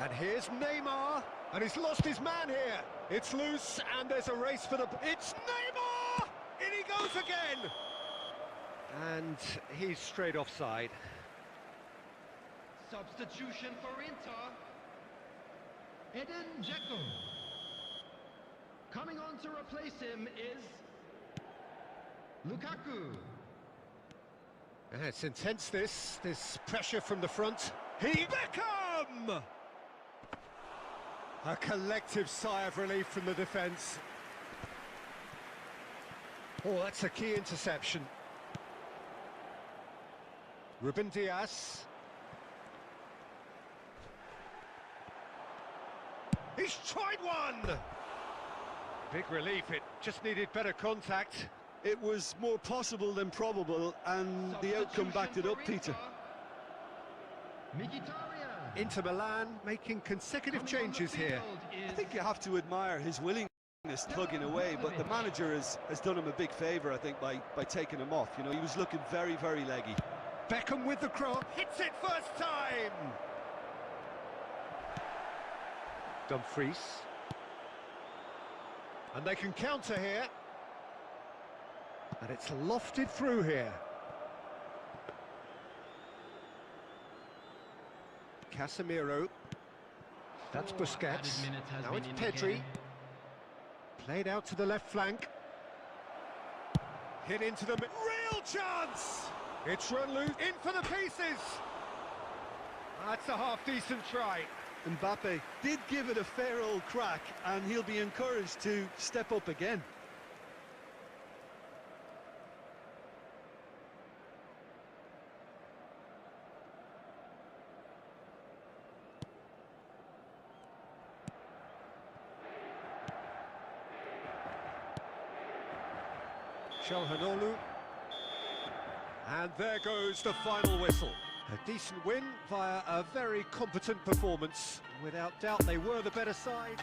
And here's Neymar. And he's lost his man here. It's loose, and there's a race for the... It's Neymar! In he goes again! And he's straight offside. Substitution for Inter. Edin Dzeko. Coming on to replace him is Lukaku. It's intense, this pressure from the front. Beckham! A collective sigh of relief from the defence. Oh, that's a key interception. Ruben Diaz. He's tried one! Big relief, it just needed better contact. It was more possible than probable, and the outcome backed it up, Peter. Mkhitaryan. Inter Milan making consecutive changes here. I think you have to admire his willingness tugging away, but the manager has done him a big favour, I think, by taking him off. You know, he was looking very, very leggy. Beckham with the cross, hits it first time! Dumfries. And they can counter here. And it's lofted through here. Casemiro. That's Busquets. Now it's Pedri. Played out to the left flank. Hit into the... Real chance! It's run loose. In for the pieces! That's a half-decent try. Mbappe did give it a fair old crack, and he'll be encouraged to step up again. Çalhanoğlu. And there goes the final whistle. A decent win via a very competent performance. Without doubt, they were the better side.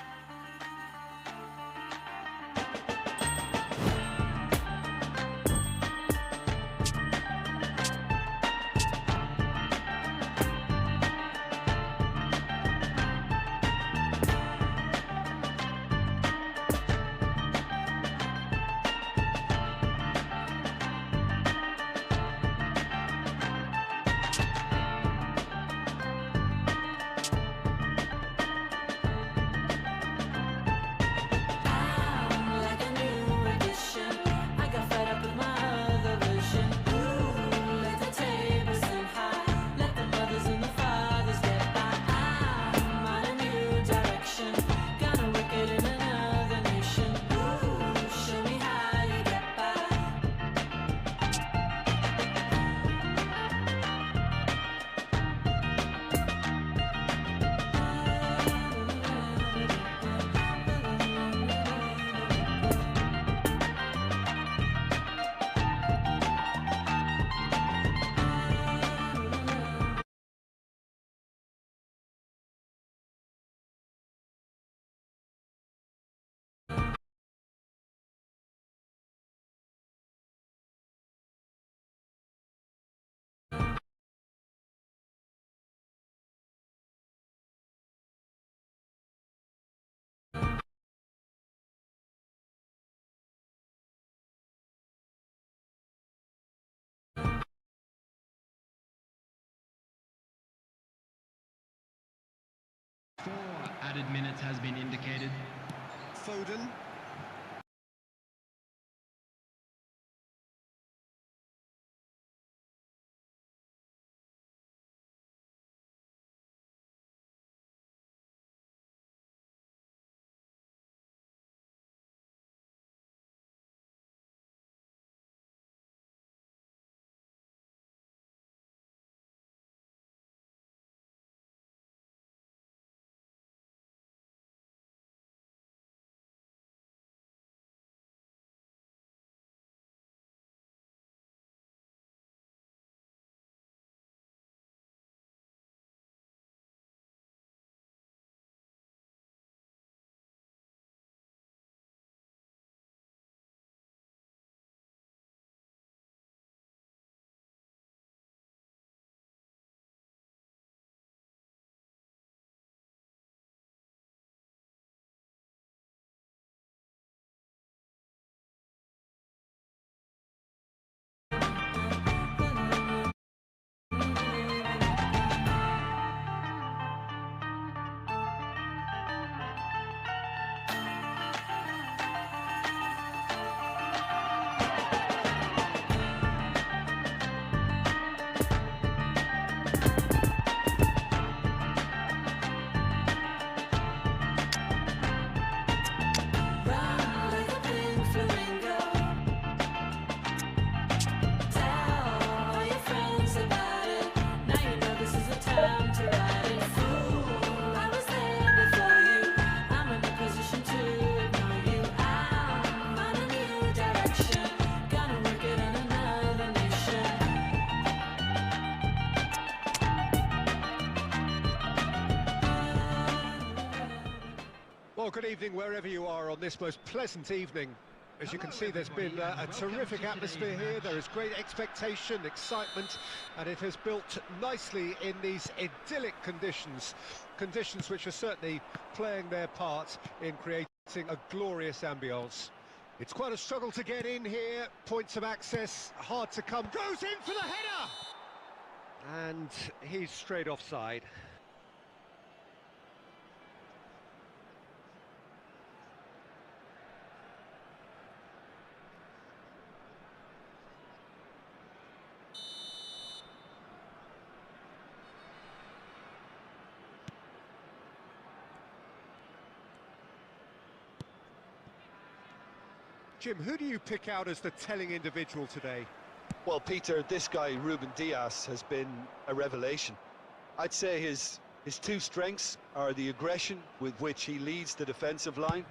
4 added minutes has been indicated. Foden. Well, good evening wherever you are on this most pleasant evening. As you can see, there's been a terrific atmosphere here. There is great expectation, excitement, and it has built nicely in these idyllic conditions. Conditions which are certainly playing their part in creating a glorious ambience. It's quite a struggle to get in here. Points of access, hard to come. Goes in for the header! And he's straight offside. Jim, who do you pick out as the telling individual today? Well, Peter, this guy, Ruben Dias, has been a revelation. I'd say his two strengths are the aggression with which he leads the defensive line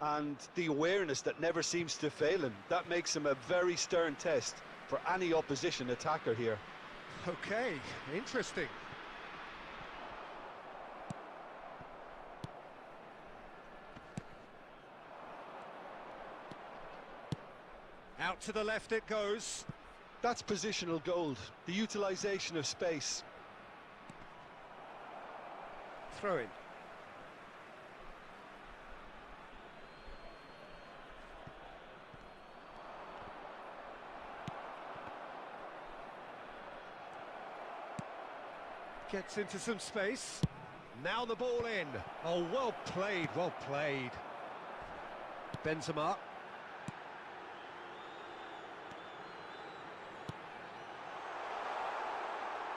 and the awareness that never seems to fail him. That makes him a very stern test for any opposition attacker here. Okay, interesting. Out to the left it goes. That's positional gold, the utilisation of space. Throw in. Gets into some space. Now the ball in. Oh, well played, well played. Benzema.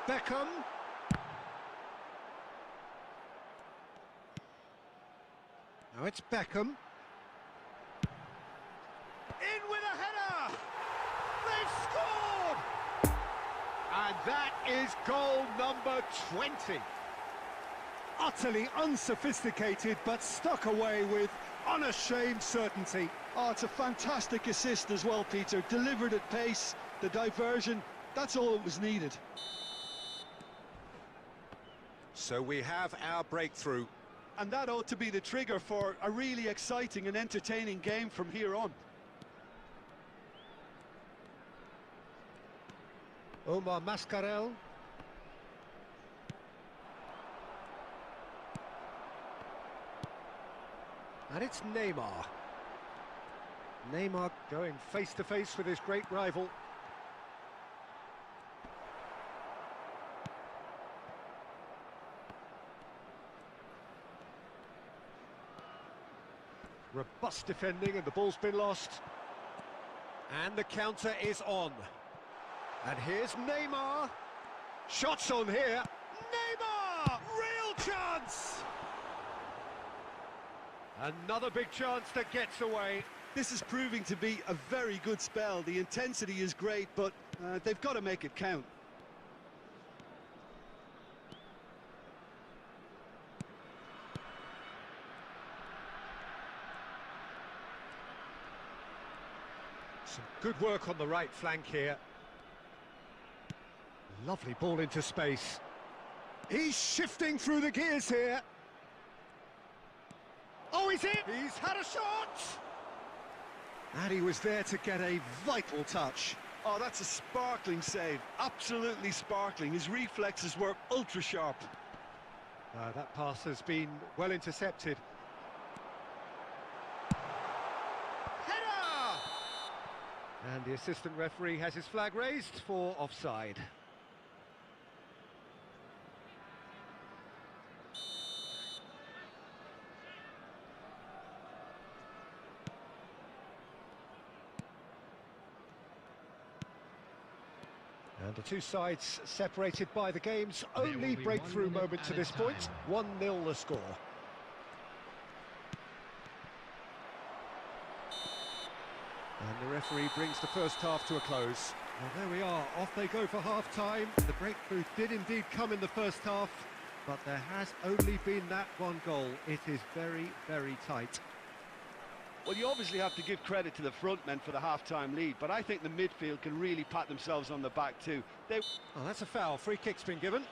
Beckham. Now it's Beckham. In with a header! They've scored! And that is goal number 20. Utterly unsophisticated, but stuck away with unashamed certainty. Oh, it's a fantastic assist as well, Peter. Delivered at pace, the diversion, that's all that was needed. So we have our breakthrough. And that ought to be the trigger for a really exciting and entertaining game from here on. Omar Mascarell. And it's Neymar. Neymar going face to face with his great rival. Robust defending and the ball's been lost. And the counter is on. And here's Neymar. Shots on here. Neymar! Real chance! Another big chance that gets away. This is proving to be a very good spell. The intensity is great, but they've got to make it count. Some good work on the right flank here. Lovely ball into space. He's shifting through the gears here. Oh, he's in! He's had a shot! And he was there to get a vital touch. Oh, that's a sparkling save. Absolutely sparkling. His reflexes were ultra sharp. That pass has been well intercepted. Header! And the assistant referee has his flag raised for offside. And the two sides separated by the game's only breakthrough moment to this point. 1-0 the score. And the referee brings the first half to a close. Well, there we are, off they go for half-time. The breakthrough did indeed come in the first half, but there has only been that one goal. It is very, very tight. Well, you obviously have to give credit to the front men for the half-time lead, but I think the midfield can really pat themselves on the back too. Oh, that's a foul. Free kick's been given.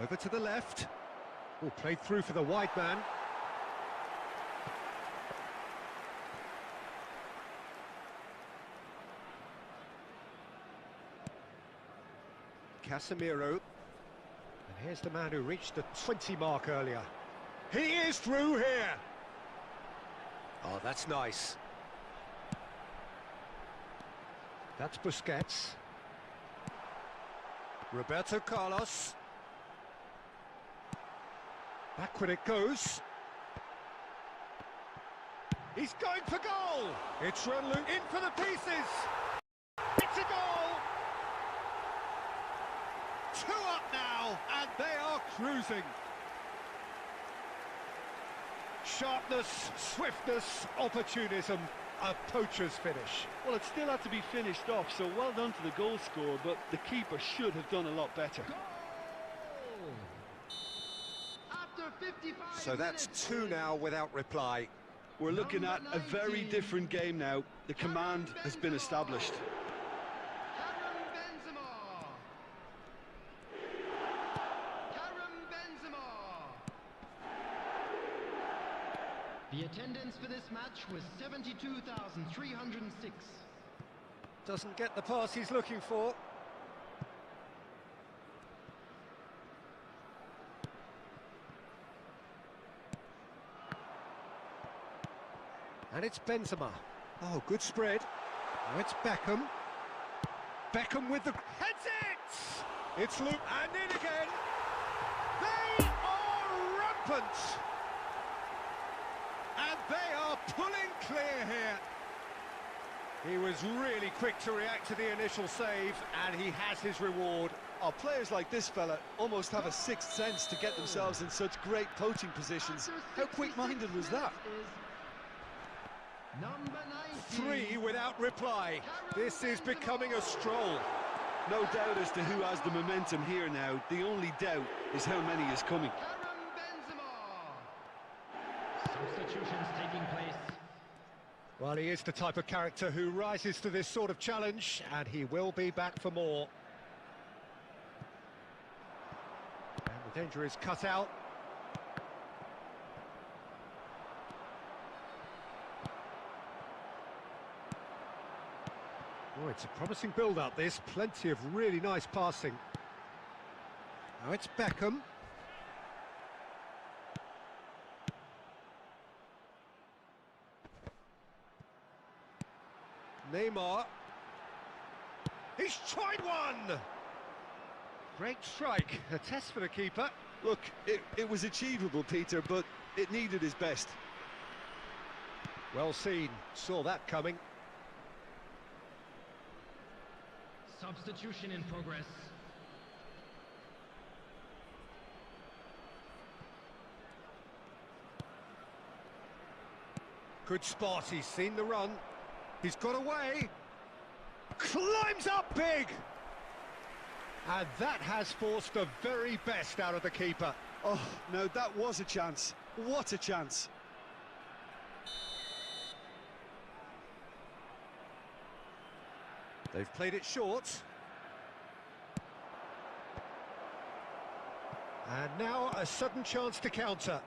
Over to the left. Oh, played through for the wide man. Casemiro. And here's the man who reached the 20 mark earlier. He is through here. Oh, that's nice. That's Busquets. Roberto Carlos. Backward it goes. He's going for goal. It's run loose in for the pieces. It's a goal. 2 up now, and they are cruising. Sharpness, swiftness, opportunism, a poacher's finish. Well, it still had to be finished off, so well done to the goal scorer, but the keeper should have done a lot better. So that's 2 now without reply. We're looking at a very different game now. The command has been established. The attendance for this match was 72,306. Doesn't get the pass he's looking for. And it's Benzema. Oh, good spread. Now it's Beckham. Beckham with the... Heads it! It's Luke, and in again. They are rampant! And they are pulling clear here. He was really quick to react to the initial save, and he has his reward. Oh, players like this fella almost have a sixth sense to get themselves in such great poaching positions. How quick-minded was that? Number 19. 3 without reply. This is becoming a stroll. No doubt as to who has the momentum here now. The only doubt is how many is coming. Substitutions taking place. Well, he is the type of character who rises to this sort of challenge, and he will be back for more. And the danger is cut out. Oh, it's a promising build-up, this. Plenty of really nice passing. Now it's Beckham. Neymar. He's tried one! Great strike, a test for the keeper. Look, it was achievable, Peter, but it needed his best. Well seen, saw that coming. Substitution in progress. Good spot, he's seen the run. He's got away. Climbs up big! And that has forced the very best out of the keeper. Oh, now that was a chance. What a chance. They've played it short. And now a sudden chance to counter.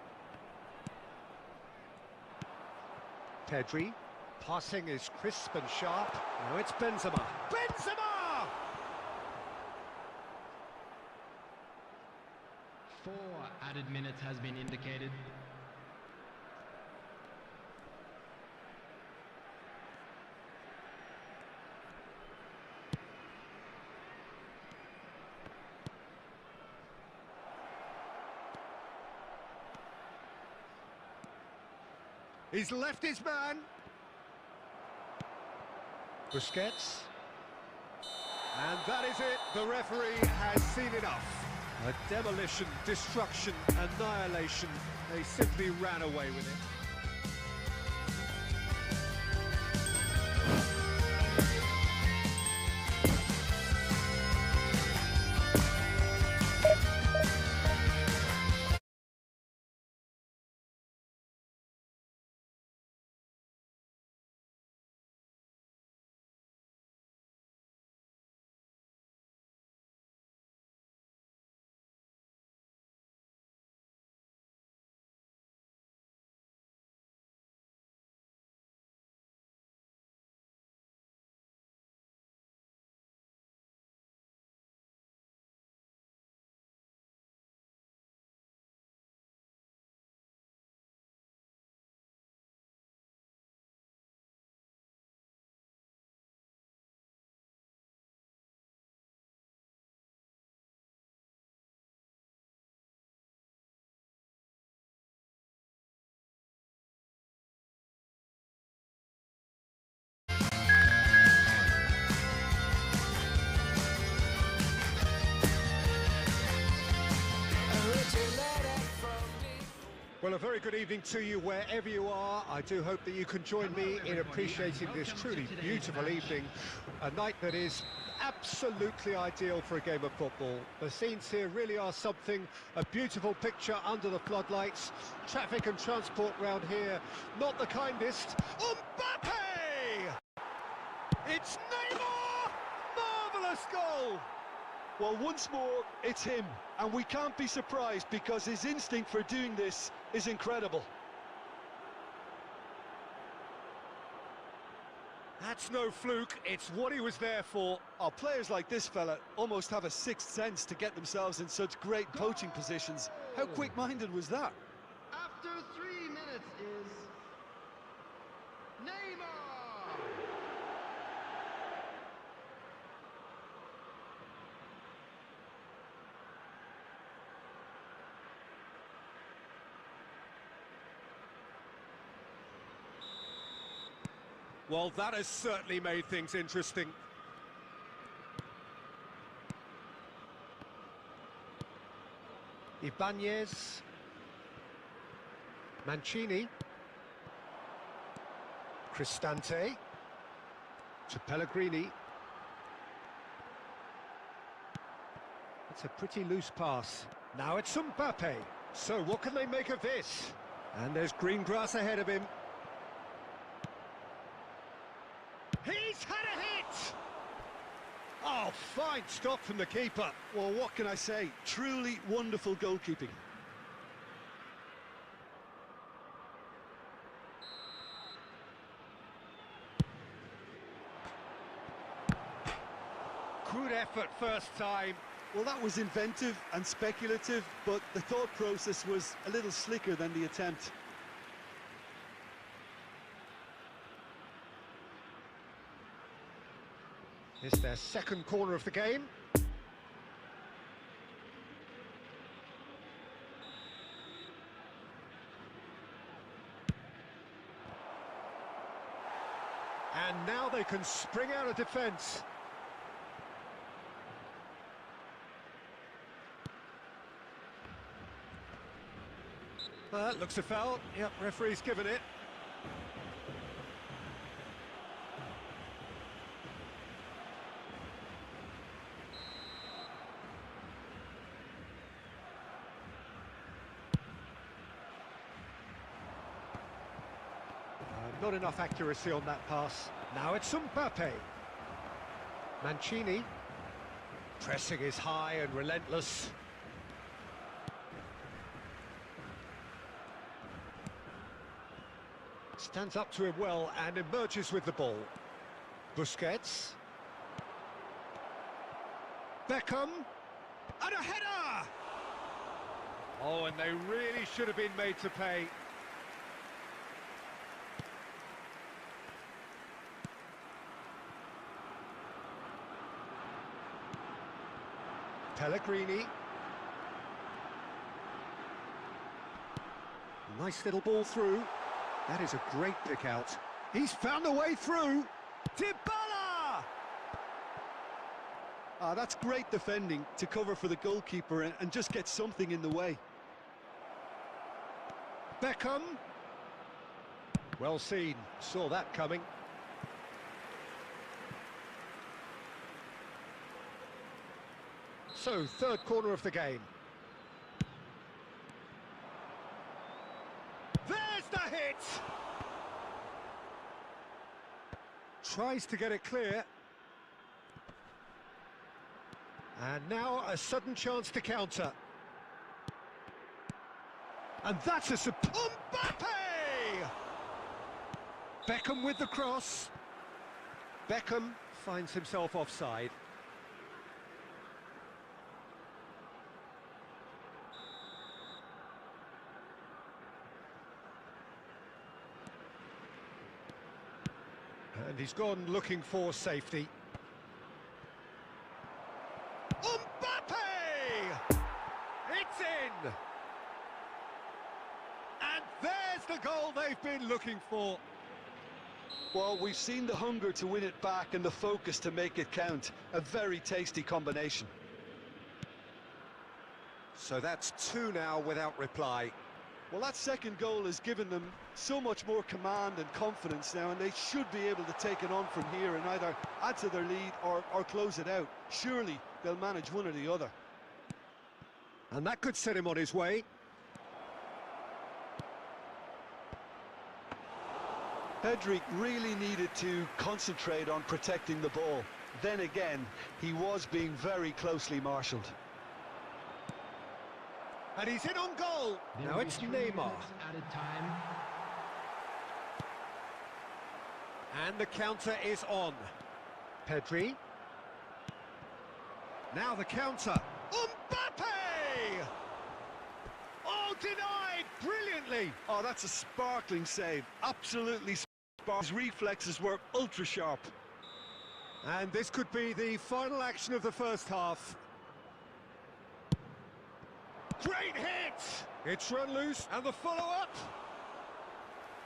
Pedri, passing is crisp and sharp. Now it's Benzema. Benzema! 4 added minutes has been indicated. He's left his man. Busquets. And that is it. The referee has seen enough. A demolition, destruction, annihilation. They simply ran away with it. Well, a very good evening to you wherever you are. I do hope that you can join me in appreciating this truly beautiful evening. A night that is absolutely ideal for a game of football. The scenes here really are something. A beautiful picture under the floodlights. Traffic and transport round here, not the kindest. Mbappe! It's Neymar! Marvellous goal! Well, once more, it's him. And we can't be surprised because his instinct for doing this is incredible. That's no fluke, it's what he was there for. Oh, players like this fella almost have a sixth sense to get themselves in such great poaching positions. How quick-minded was that? After 3 minutes is Neymar. Well, that has certainly made things interesting. Ibanez. Mancini. Cristante. To Pellegrini. It's a pretty loose pass. Now it's Mbappe. So what can they make of this? And there's green grass ahead of him. He's had a hit! Oh, fine stop from the keeper. Well, what can I say? Truly wonderful goalkeeping. Good effort first time. Well, that was inventive and speculative, but the thought process was a little slicker than the attempt. It's their second corner of the game. And now they can spring out of defence. Looks a foul. Yep, referee's given it. Not enough accuracy on that pass. Now it's Mbappe. Mancini. Pressing is high and relentless. Stands up to him well and emerges with the ball. Busquets. Beckham. And a header! Oh, and they really should have been made to pay. Pellegrini. Nice little ball through. That is a great pick out. He's found a way through. Dybala! That's great defending to cover for the goalkeeper and just get something in the way. Beckham. Well seen. Saw that coming. So, third corner of the game. There's the hit! Tries to get it clear. And now a sudden chance to counter. And that's a superb Mbappe! Beckham with the cross. Beckham finds himself offside. And he's gone looking for safety. Mbappe! It's in! And there's the goal they've been looking for. Well, we've seen the hunger to win it back and the focus to make it count. A very tasty combination. So that's two now without reply. Well, that second goal has given them so much more command and confidence now, and they should be able to take it on from here and either add to their lead or close it out. Surely they'll manage one or the other. And that could set him on his way. Pedri really needed to concentrate on protecting the ball. Then again, he was being very closely marshalled. And he's in on goal. Now it's Neymar. Added time. And the counter is on. Pedri. Now the counter. Mbappe! Oh, denied brilliantly. Oh, that's a sparkling save. Absolutely sparkling. His reflexes were ultra sharp. And this could be the final action of the first half. Great hit! It's run loose, and the follow-up.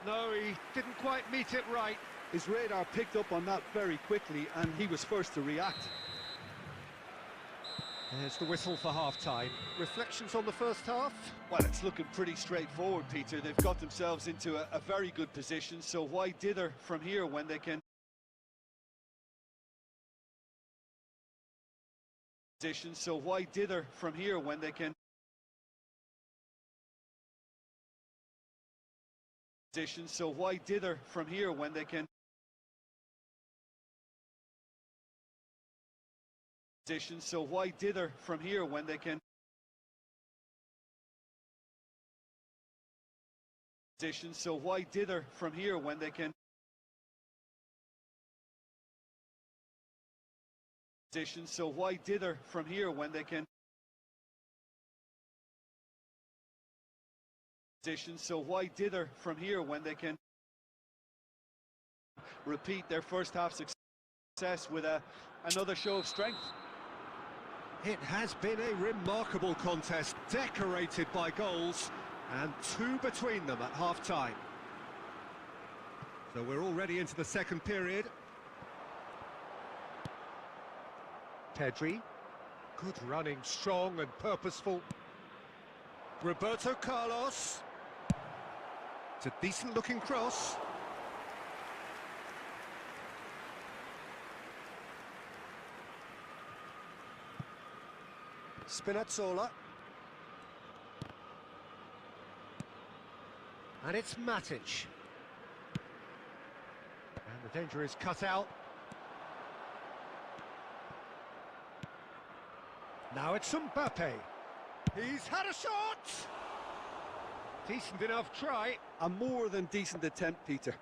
No, he didn't quite meet it right. His radar picked up on that very quickly, and he was first to react. There's the whistle for half-time. Reflections on the first half? Well, it's looking pretty straightforward, Peter. They've got themselves into a very good position, so why dither from here when they can... So why dither from here when they can... So why dither from here when they can... So why dither from here when they can... So why dither from here when they can... So why dither from here when they can... So why dither from here when they can... Repeat their first half success with a another show of strength. It has been a remarkable contest, decorated by goals, and 2 between them at half-time. So we're already into the second period. Pedri, good running, strong and purposeful. Roberto Carlos. It's a decent-looking cross. Spinazzola. And it's Matic. And the danger is cut out. Now it's Mbappe. He's had a shot! Decent enough try. A more than decent attempt, Peter.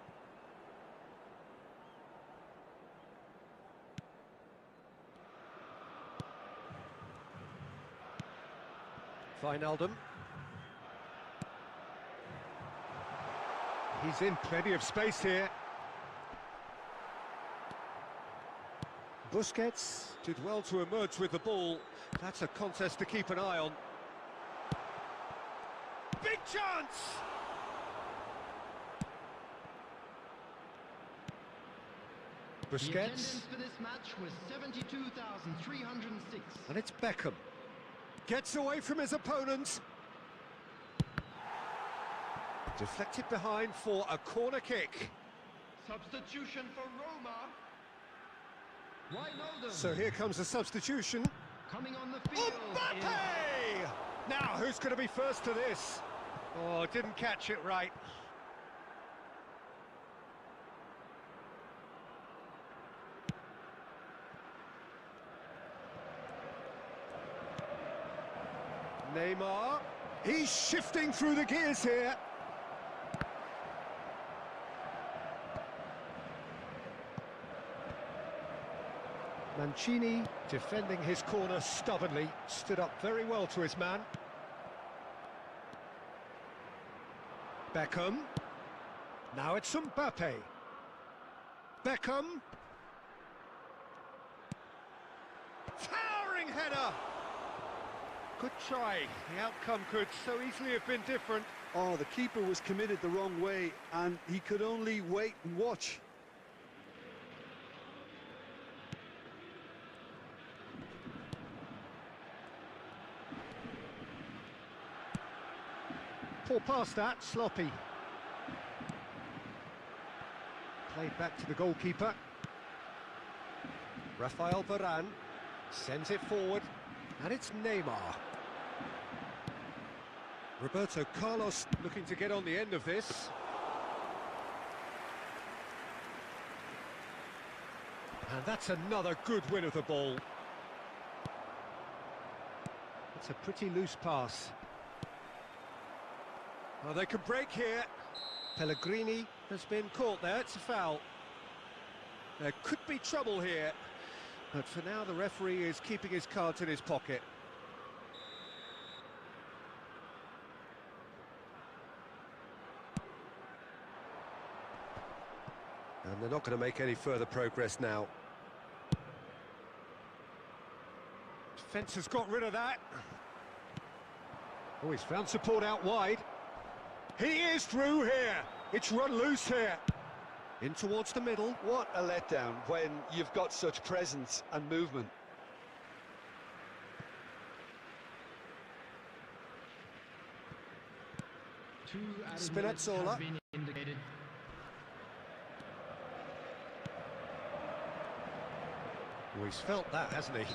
Wijnaldum. He's in plenty of space here. Busquets did well to emerge with the ball. That's a contest to keep an eye on. Big chance! The Busquets. attendance for this match was 72,306. And it's Beckham. Gets away from his opponent. Deflected behind for a corner kick. Substitution for Roma. Wijnaldum. So here comes the substitution. Coming on the field. Mbappe! Now, who's going to be first to this? Oh, didn't catch it right. Neymar. He's shifting through the gears here. Mancini, defending his corner stubbornly, stood up very well to his man. Beckham. Now it's Mbappe. Beckham. Towering header! Good try. The outcome could so easily have been different. Oh, the keeper was committed the wrong way, and he could only wait and watch. Poor pass that, sloppy. Played back to the goalkeeper. Rafael Varane sends it forward, and it's Neymar. Roberto Carlos looking to get on the end of this. And that's another good win of the ball. It's a pretty loose pass. Oh, they can break here. Pellegrini has been caught there, it's a foul. There could be trouble here, but for now the referee is keeping his cards in his pocket. And they're not going to make any further progress now. Defence has got rid of that. Oh, he's found support out wide. He is through here. It's run loose here. In towards the middle. What a letdown when you've got such presence and movement. Two added Spinazzola. minutes have been indicated. Oh, he's felt that, hasn't he?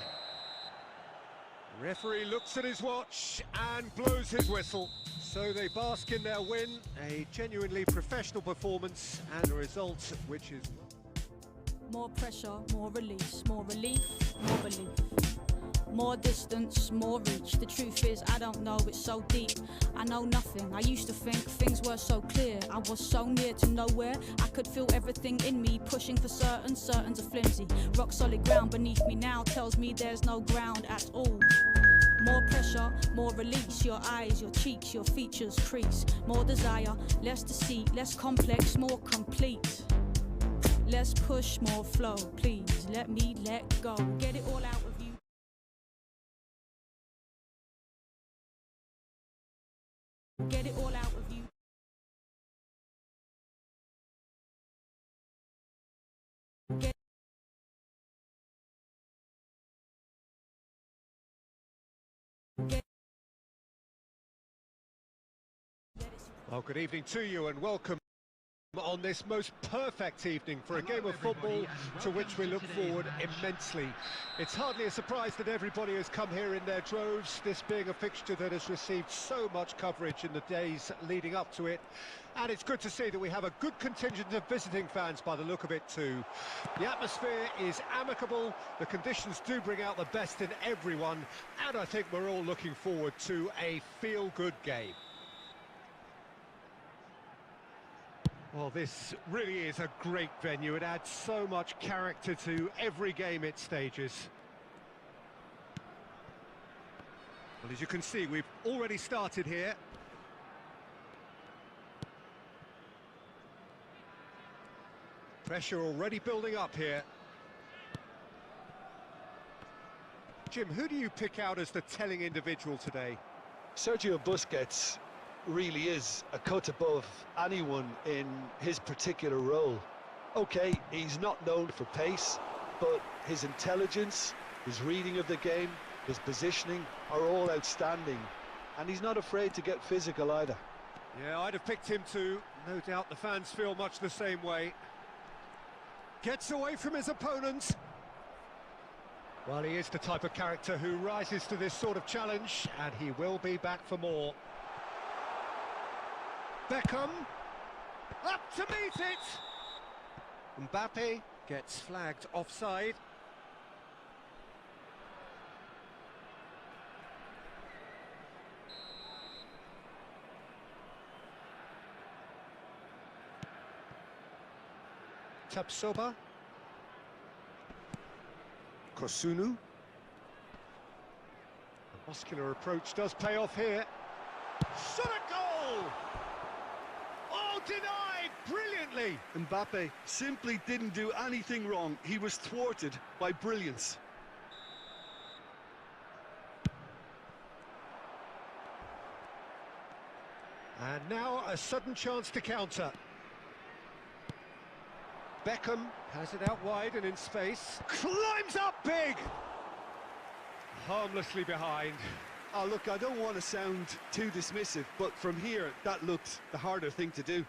Referee looks at his watch and blows his whistle. So they bask in their win, a genuinely professional performance and a result which is... More pressure, more release, more relief, more belief. More distance, more reach. The truth is, I don't know, it's so deep. I know nothing. I used to think things were so clear. I was so near to nowhere. I could feel everything in me, pushing for certain, certain's are flimsy. Rock solid ground beneath me now tells me there's no ground at all. More pressure, more release. Your eyes, your cheeks, your features crease. More desire, less deceit, less complex, more complete. Less push, more flow. Please let me let go. Get it all out of you. Get it all out of you. Get Well, good evening to you and welcome on this most perfect evening for a game of football to which we look forward immensely. It's hardly a surprise that everybody has come here in their droves, this being a fixture that has received so much coverage in the days leading up to it. And it's good to see that we have a good contingent of visiting fans by the look of it too. The atmosphere is amicable, the conditions do bring out the best in everyone, and I think we're all looking forward to a feel-good game. Well, this really is a great venue. It adds so much character to every game it stages. Well, as you can see, we've already started here. Pressure already building up here. Jim, who do you pick out as the telling individual today? Sergio Busquets really is a cut above anyone in his particular role. Okay, he's not known for pace, but his intelligence, his reading of the game, his positioning are all outstanding, and he's not afraid to get physical either. Yeah, I'd have picked him too. No doubt the fans feel much the same way. Gets away from his opponents. Well, he is the type of character who rises to this sort of challenge, and he will be back for more. Beckham, up to meet it! Mbappe gets flagged offside. Tapsoba. Kosunu. The muscular approach does pay off here. Shot a goal! Oh, denied brilliantly! Mbappe simply didn't do anything wrong. He was thwarted by brilliance. And now a sudden chance to counter. Beckham has it out wide and in space. Climbs up big! Harmlessly behind. Oh, look, I don't want to sound too dismissive, but from here, that looked the harder thing to do.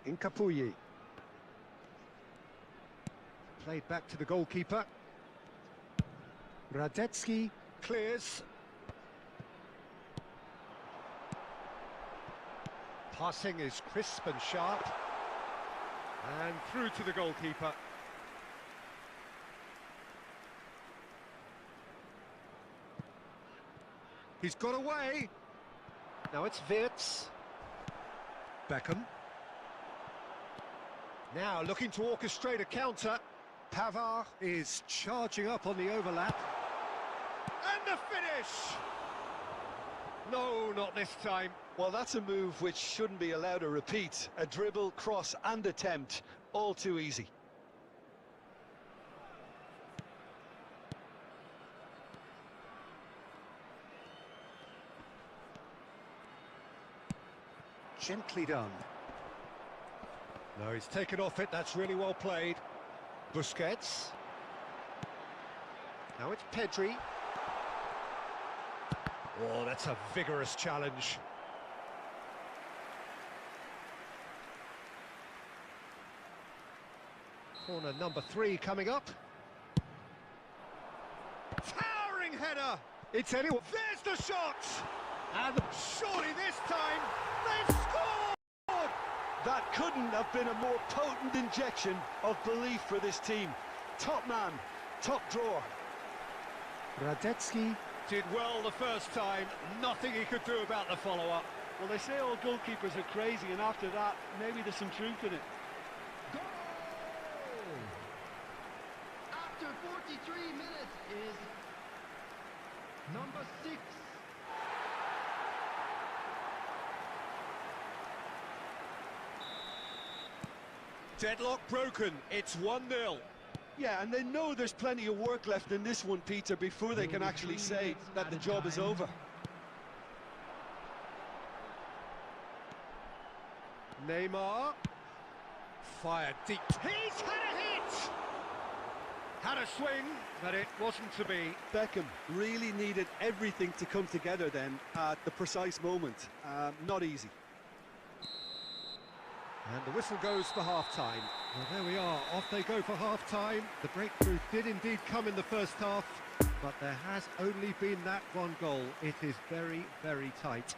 Incapuyi. Played back to the goalkeeper. Radetzky clears. Passing is crisp and sharp. And through to the goalkeeper. He's got away. Now it's Wirtz. Beckham. Now looking to orchestrate a counter. Pavard is charging up on the overlap. And the finish! No, not this time. Well, that's a move which shouldn't be allowed to repeat. A dribble, cross and attempt, all too easy. Gently done. No, he's taken off it, that's really well played. Busquets. Now it's Pedri. Oh, that's a vigorous challenge. Corner number 3 coming up. Towering header! It's anyone. There's the shot! And surely this time, they've scored! That couldn't have been a more potent injection of belief for this team. Top man, top drawer. Radetzky did well the first time, nothing he could do about the follow-up. Well, they say all goalkeepers are crazy, and after that, maybe there's some truth in it. Number 6. Deadlock broken. It's 1-0. Yeah, and they know there's plenty of work left in this one, Peter, before they can actually say that the job is over. Neymar. Fired deep. He's had a hit! Had a swing, but it wasn't to be. Beckham really needed everything to come together then at the precise moment. Not easy. And the whistle goes for half-time. Well, there we are. Off they go for half-time. The breakthrough did indeed come in the first half, but there has only been that one goal. It is very, very tight.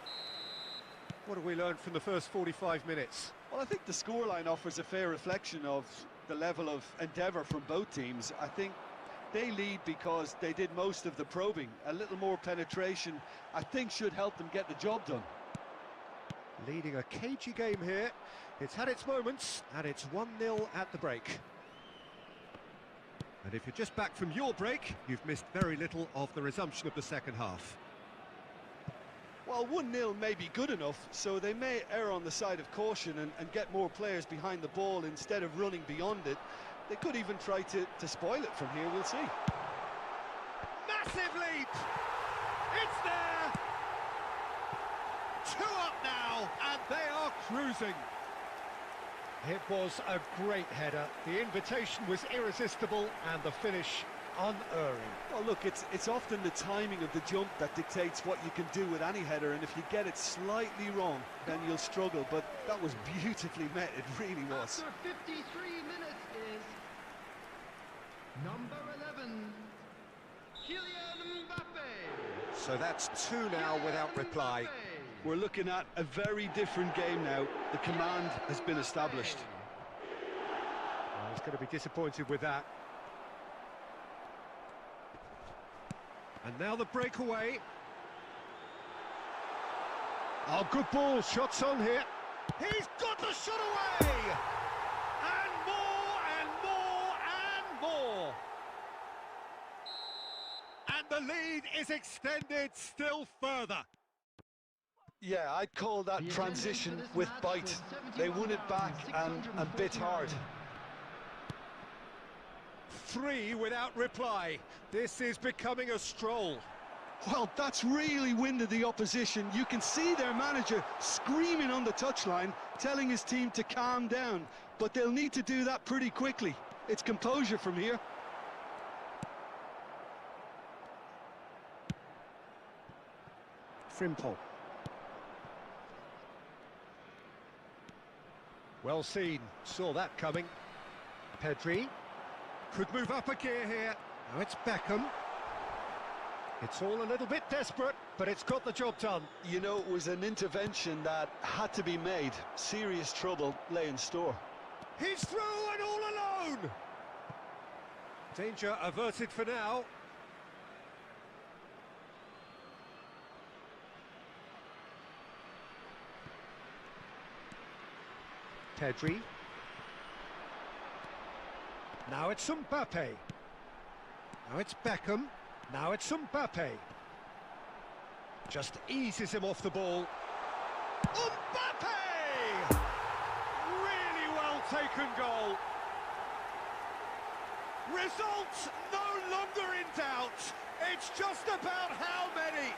What have we learned from the first 45 minutes? Well, I think the scoreline offers a fair reflection of the level of endeavour from both teams. I think they lead because they did most of the probing. A little more penetration, I think, should help them get the job done. Leading a cagey game here. It's had its moments, and it's 1-0 at the break. And if you're just back from your break, you've missed very little of the resumption of the second half. Well, 1-0 may be good enough, so they may err on the side of caution and get more players behind the ball instead of running beyond it. They could even try to spoil it from here, we'll see. Massive leap! It's there! 2 up now, and they are cruising. It was a great header. The invitation was irresistible, and the finish unerring. Well, look, it's often the timing of the jump that dictates what you can do with any header, and if you get it slightly wrong, then you'll struggle. But that was beautifully met, it really was. After 53 minutes is number 11, Kylian Mbappe. So that's 2 now without reply. We're looking at a very different game now. The command has been established. Well, he's going to be disappointed with that. And now the breakaway. Oh, good ball. Shots on here. He's got the shot away! And more, and more, and more! And the lead is extended still further. Yeah, I'd call that transition with bite. They won it back and bit hard. 3 without reply. This is becoming a stroll. Well, that's really winded the opposition. You can see their manager screaming on the touchline, telling his team to calm down. But they'll need to do that pretty quickly. It's composure from here. Frimpong. Well seen, saw that coming. Pedri could move up a gear here. Now it's Beckham. It's all a little bit desperate, but it's got the job done. You know, it was an intervention that had to be made. Serious trouble lay in store. He's through and all alone! Danger averted for now. Pedri. Now it's Mbappe. Now it's Beckham. Now it's Mbappe. Just eases him off the ball. Mbappe! Really well taken goal. Results no longer in doubt. It's just about how many.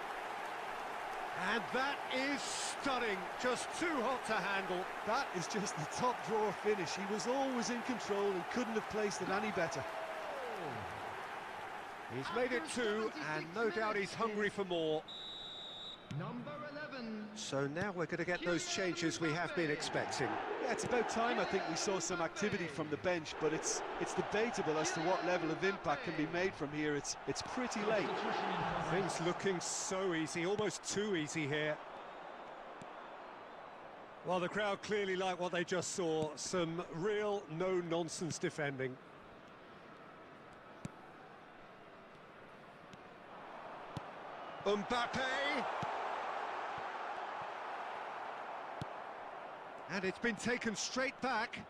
And that is stunning, just too hot to handle. That is just the top drawer finish. He was always in control and couldn't have placed it any better. He's made it 2, and no doubt he's hungry for more. Number 11. So now we're going to get those changes we have been expecting. Yeah, it's about time I think we saw some activity from the bench, but it's debatable as to what level of impact can be made from here. It's pretty late. Things looking so easy, almost too easy here. Well, the crowd clearly like what they just saw. Some real no-nonsense defending. Mbappe! And it's been taken straight back.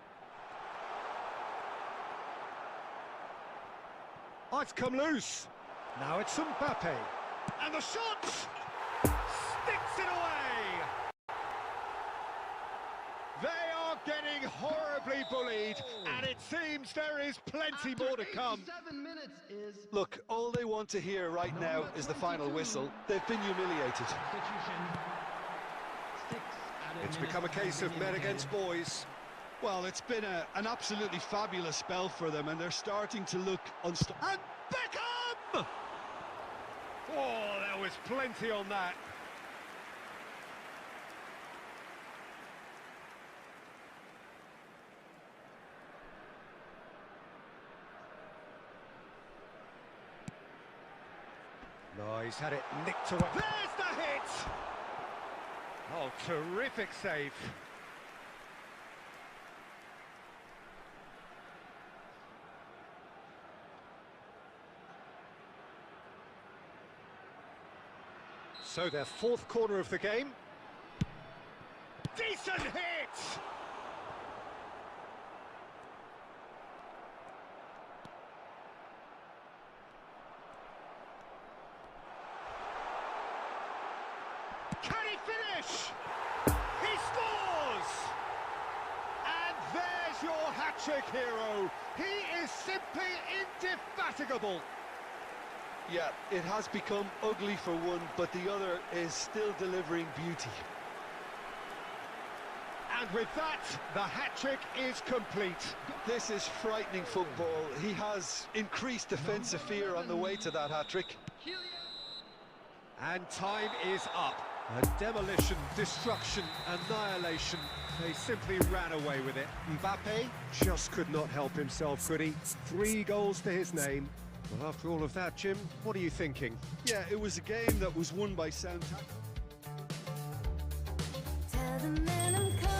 Oh, it's come loose. Now it's Mbappe. And the shot sticks it away. They are getting horribly bullied, and it seems there is plenty more to come. 7 minutes is Look, all they want to hear right now is the final whistle. They've been humiliated. substitution. 6 added It's minutes become a case of men against boys. Well, it's been an absolutely fabulous spell for them, and they're starting to look unstoppable. And Beckham! Oh, there was plenty on that. No, he's had it nicked away. There's the hit! Oh, terrific save. So their fourth corner of the game. Decent hit! Can he finish? He scores! And there's your hat-trick hero. He is simply indefatigable. Yeah, it has become ugly for one, but the other is still delivering beauty. And with that, the hat-trick is complete. This is frightening football. He has increased defensive fear on the way to that hat-trick. And time is up. A demolition, destruction, annihilation. They simply ran away with it. Mbappe just could not help himself, could he? 3 goals to his name. Well, after all of that, Jim, what are you thinking? Yeah, it was a game that was won by sound tactics. Tell the man I'm coming.